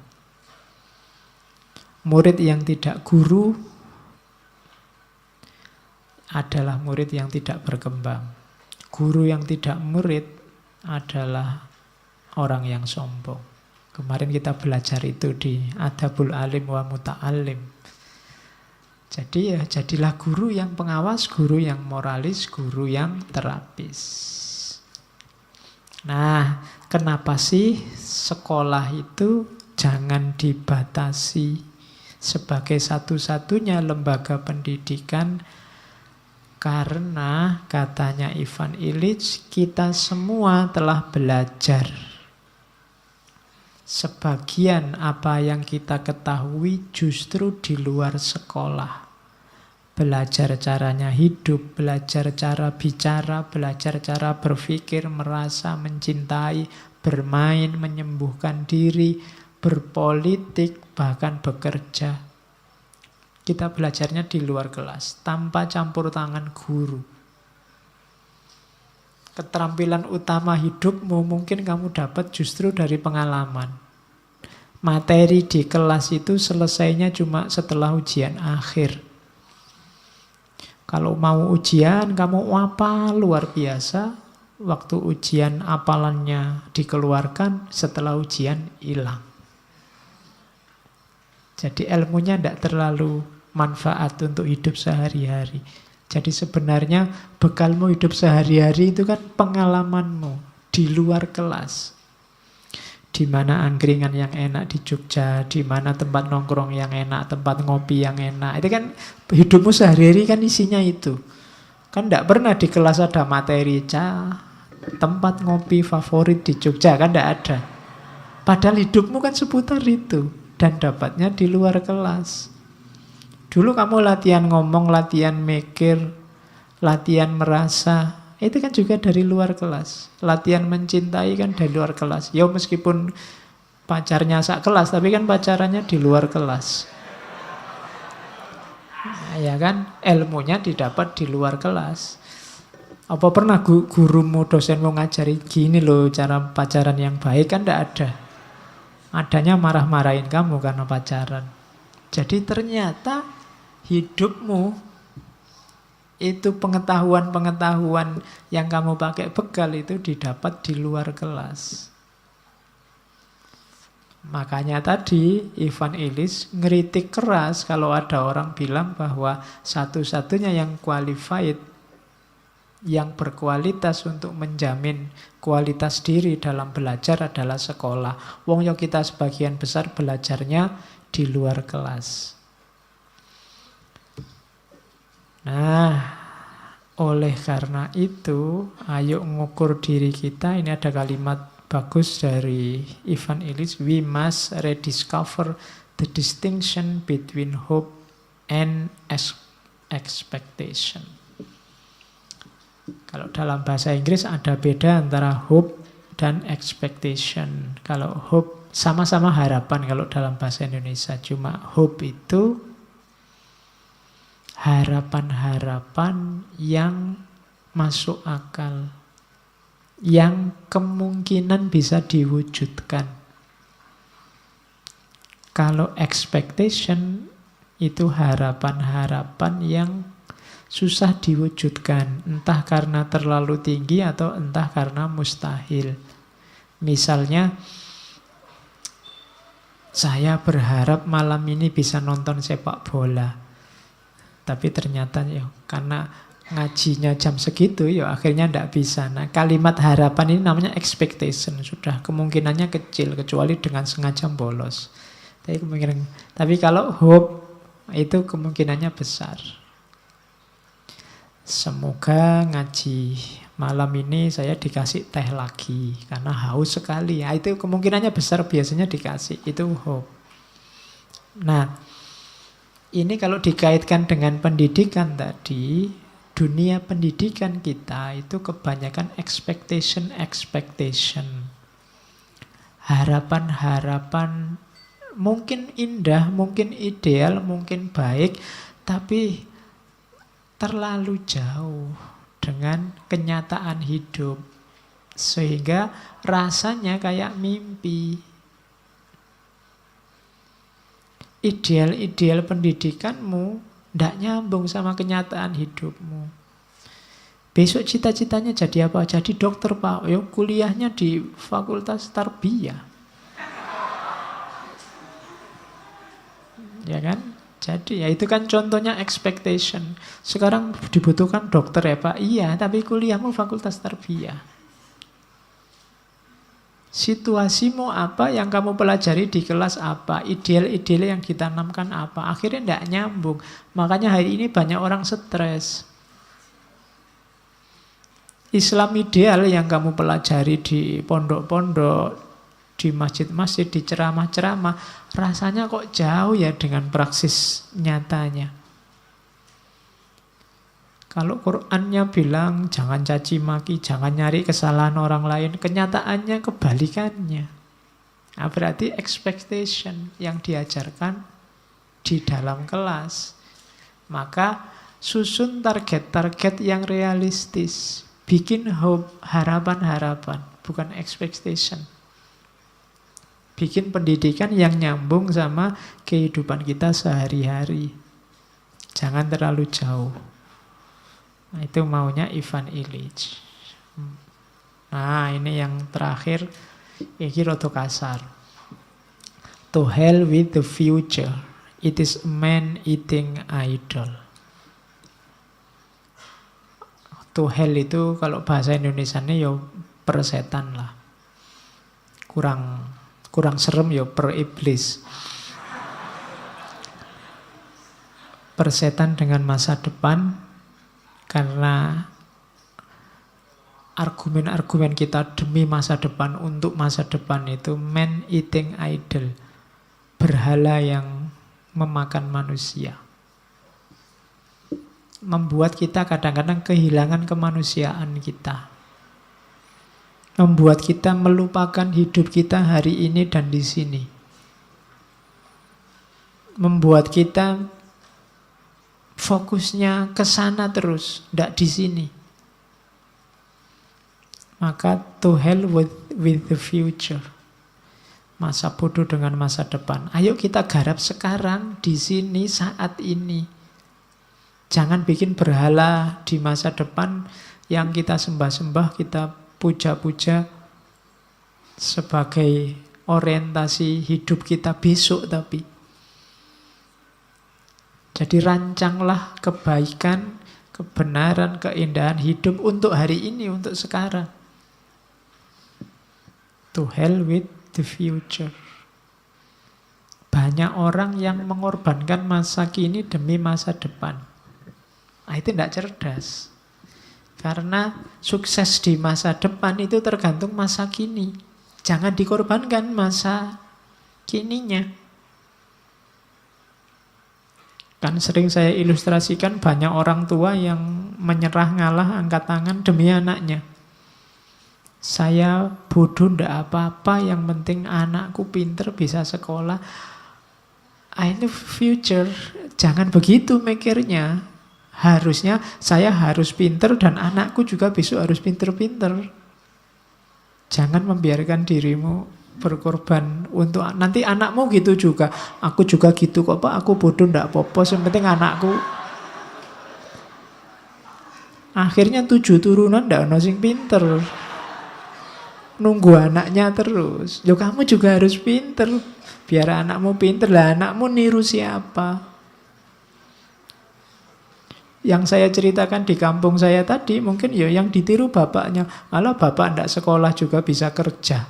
Speaker 1: Murid yang tidak guru adalah murid yang tidak berkembang. Guru yang tidak murid adalah orang yang sombong. Kemarin kita belajar itu di Adabul Alim wa Muta'alim. Jadi ya jadilah guru yang pengawas, guru yang moralis, guru yang terapis. Nah, kenapa sih sekolah itu jangan dibatasi sebagai satu-satunya lembaga pendidikan? Karena katanya Ivan Illich, kita semua telah belajar. Sebagian apa yang kita ketahui justru di luar sekolah. Belajar caranya hidup, belajar cara bicara, belajar cara berpikir, merasa, mencintai, bermain, menyembuhkan diri, berpolitik, bahkan bekerja. Kita belajarnya di luar kelas, tanpa campur tangan guru. Keterampilan utama hidupmu mungkin kamu dapat justru dari pengalaman. Materi di kelas itu selesainya cuma setelah ujian akhir. Kalau mau ujian, kamu apa luar biasa. Waktu ujian apalannya dikeluarkan, setelah ujian hilang. Jadi ilmunya tidak terlalu manfaat untuk hidup sehari-hari. Jadi sebenarnya bekalmu hidup sehari-hari itu kan pengalamanmu di luar kelas. Di mana angkringan yang enak di Jogja, di mana tempat nongkrong yang enak, tempat ngopi yang enak. Itu kan hidupmu sehari-hari kan isinya itu. Kan tidak pernah di kelas ada materi tempat ngopi favorit di Jogja, kan tidak ada. Padahal hidupmu kan seputar itu. Dan dapatnya di luar kelas. Dulu kamu latihan ngomong, latihan mikir, latihan merasa, itu kan juga dari luar kelas. Latihan mencintai kan dari luar kelas. Ya meskipun pacarnya sak kelas, tapi kan pacarannya di luar kelas. Nah, ya kan, ilmunya didapat di luar kelas. Apa pernah gurumu, dosenmu ngajari gini loh cara pacaran yang baik? Kan tidak ada. Adanya marah-marahin kamu karena pacaran. Jadi ternyata hidupmu itu pengetahuan-pengetahuan yang kamu pakai bekal itu didapat di luar kelas. Makanya tadi Ivan Illich ngeritik keras kalau ada orang bilang bahwa satu-satunya yang qualified, yang berkualitas untuk menjamin kualitas diri dalam belajar adalah sekolah. Wong yo kita sebagian besar belajarnya di luar kelas. Nah, oleh karena itu, ayo ngukur diri kita. Ini ada kalimat bagus dari Ivan Illich. We must rediscover the distinction between hope and expectation. Kalau dalam bahasa Inggris ada beda antara hope dan expectation. Kalau hope sama-sama harapan kalau dalam bahasa Indonesia. Cuma hope itu harapan-harapan yang masuk akal, yang kemungkinan bisa diwujudkan. Kalau expectation itu harapan-harapan yang susah diwujudkan, entah karena terlalu tinggi atau entah karena mustahil. Misalnya, saya berharap malam ini bisa nonton sepak bola. Tapi ternyata ya karena ngajinya jam segitu ya akhirnya tidak bisa. Nah, kalimat harapan ini namanya expectation. Sudah kemungkinannya kecil kecuali dengan sengaja bolos. Tapi kalau hope itu kemungkinannya besar. Semoga ngaji malam ini saya dikasih teh lagi karena haus sekali. Ya, itu kemungkinannya besar, biasanya dikasih. Itu hope. Nah, ini kalau dikaitkan dengan pendidikan tadi, dunia pendidikan kita itu kebanyakan expectation. Harapan-harapan mungkin indah, mungkin ideal, mungkin baik, tapi terlalu jauh dengan kenyataan hidup. Sehingga rasanya kayak mimpi. Ideal-ideal pendidikanmu tidak nyambung sama kenyataan hidupmu. Besok cita-citanya jadi apa? Jadi dokter, Pak. Yo, kuliahnya di Fakultas Tarbiyah. Ya kan? Jadi ya itu kan contohnya expectation. Sekarang dibutuhkan dokter ya Pak? Iya, tapi kuliahmu Fakultas Tarbiyah. Situasimu apa, yang kamu pelajari di kelas apa, ideal-ideal yang ditanamkan apa, akhirnya tidak nyambung. Makanya hari ini banyak orang stres. Islam ideal yang kamu pelajari di pondok-pondok, di masjid-masjid, di ceramah-ceramah, rasanya kok jauh ya dengan praksis nyatanya. Kalau Qur'annya bilang jangan caci maki, jangan nyari kesalahan orang lain, kenyataannya kebalikannya. Nah, berarti expectation yang diajarkan di dalam kelas. Maka susun target-target yang realistis. Bikin hope, harapan-harapan, bukan expectation. Bikin pendidikan yang nyambung sama kehidupan kita sehari-hari. Jangan terlalu jauh. Nah, itu maunya Ivan Illich. Nah, ini yang terakhir, ini rada kasar. To hell with the future. It is a man-eating idol. To hell itu kalau bahasa Indonesianya ya persetan lah. Kurang serem ya per iblis. Persetan dengan masa depan, karena argumen-argumen kita demi masa depan, untuk masa depan itu man-eating idol. Berhala yang memakan manusia. Membuat kita kadang-kadang kehilangan kemanusiaan kita. Membuat kita melupakan hidup kita hari ini dan di sini. Membuat kita fokusnya ke sana terus, tidak di sini. Maka to hell with the future. Masa bodoh dengan masa depan. Ayo kita garap sekarang, di sini, saat ini. Jangan bikin berhala di masa depan yang kita sembah-sembah, kita puja-puja sebagai orientasi hidup kita besok tapi. Jadi rancanglah kebaikan, kebenaran, keindahan hidup untuk hari ini, untuk sekarang. To hell with the future. Banyak orang yang mengorbankan masa kini demi masa depan. Nah, itu tidak cerdas. Karena sukses di masa depan itu tergantung masa kini. Jangan dikorbankan masa kininya. Kan sering saya ilustrasikan banyak orang tua yang menyerah ngalah angkat tangan demi anaknya. Saya bodoh ndak apa-apa, yang penting anakku pinter bisa sekolah. Ini future. Jangan begitu mikirnya. Harusnya saya harus pinter dan anakku juga besok harus pinter-pinter. Jangan membiarkan dirimu berkorban untuk nanti anakmu gitu juga. Aku juga gitu kok Pak, aku bodoh ndak apa-apa, yang penting anakku. Akhirnya 7 turunan ndak ono sing pinter. Nunggu anaknya terus. Yo kamu juga harus pinter. Biar anakmu pinter. Lah anakmu niru siapa? Yang saya ceritakan di kampung saya tadi, mungkin ya yang ditiru bapaknya. Malah bapak ndak sekolah juga bisa kerja.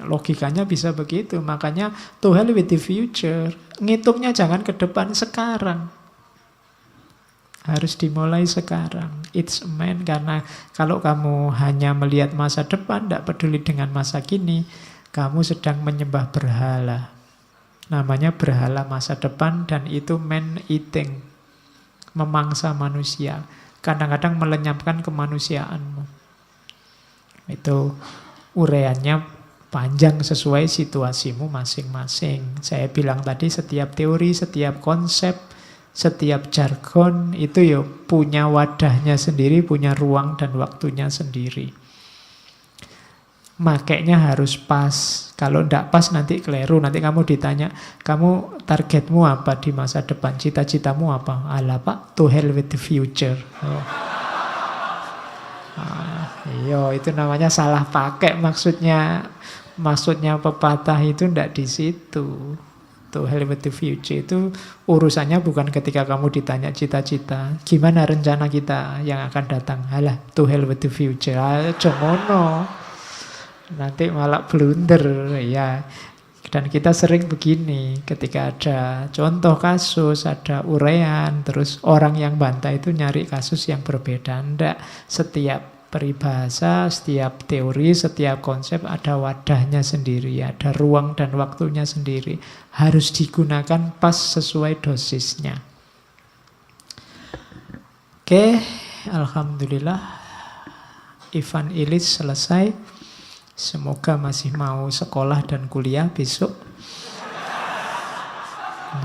Speaker 1: Logikanya bisa begitu. Makanya to hell with the future. Ngitungnya jangan ke depan, sekarang. Harus dimulai sekarang. It's a man. Karena kalau kamu hanya melihat masa depan, tidak peduli dengan masa kini, kamu sedang menyembah berhala. Namanya berhala masa depan, dan itu man-eating. Memangsa manusia. Kadang-kadang melenyapkan kemanusiaanmu. Itu uraiannya panjang sesuai situasimu masing-masing. Saya bilang tadi, setiap teori, setiap konsep, setiap jargon itu ya punya wadahnya sendiri, punya ruang dan waktunya sendiri. Makainya harus pas. Kalau tidak pas nanti keliru. Nanti kamu ditanya, kamu targetmu apa di masa depan? Cita-citamu apa? Alah Pak, to hell with the future. Oh. Iya, itu namanya salah pakai maksudnya. Maksudnya pepatah itu tidak di situ. To hell with the future itu urusannya bukan ketika kamu ditanya cita-cita. Gimana rencana kita yang akan datang? Alah, to hell with the future. Jomono. Nanti malah blunder. Ya. Dan kita sering begini. Ketika ada contoh kasus, ada uraian, terus orang yang bantah itu nyari kasus yang berbeda. Tidak. Setiap peribahasa, setiap teori, setiap konsep ada wadahnya sendiri, ada ruang dan waktunya sendiri. Harus digunakan pas sesuai dosisnya. Oke, alhamdulillah Ivan Illich selesai. Semoga masih mau sekolah dan kuliah besok.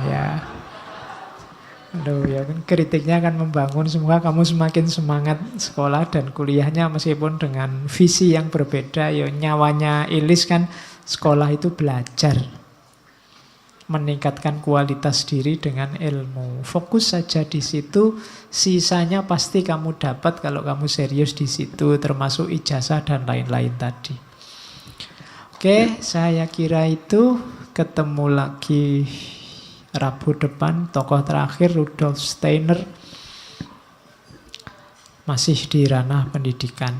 Speaker 1: Ya. Aduh, ya kan kritiknya akan membangun. Semoga kamu semakin semangat sekolah dan kuliahnya meskipun dengan visi yang berbeda. Ya, nyawanya Illich kan sekolah itu belajar, meningkatkan kualitas diri dengan ilmu. Fokus saja di situ, sisanya pasti kamu dapat kalau kamu serius di situ, termasuk ijazah dan lain-lain tadi. Oke, saya kira itu. Ketemu lagi Rabu depan, tokoh terakhir Rudolf Steiner. masih di ranah pendidikan.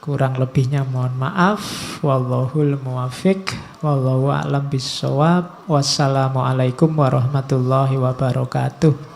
Speaker 1: Kurang lebihnya mohon maaf. Wallahul muwaffiq. Wallahu a'lam bishawab. Wassalamualaikum warahmatullahi wabarakatuh.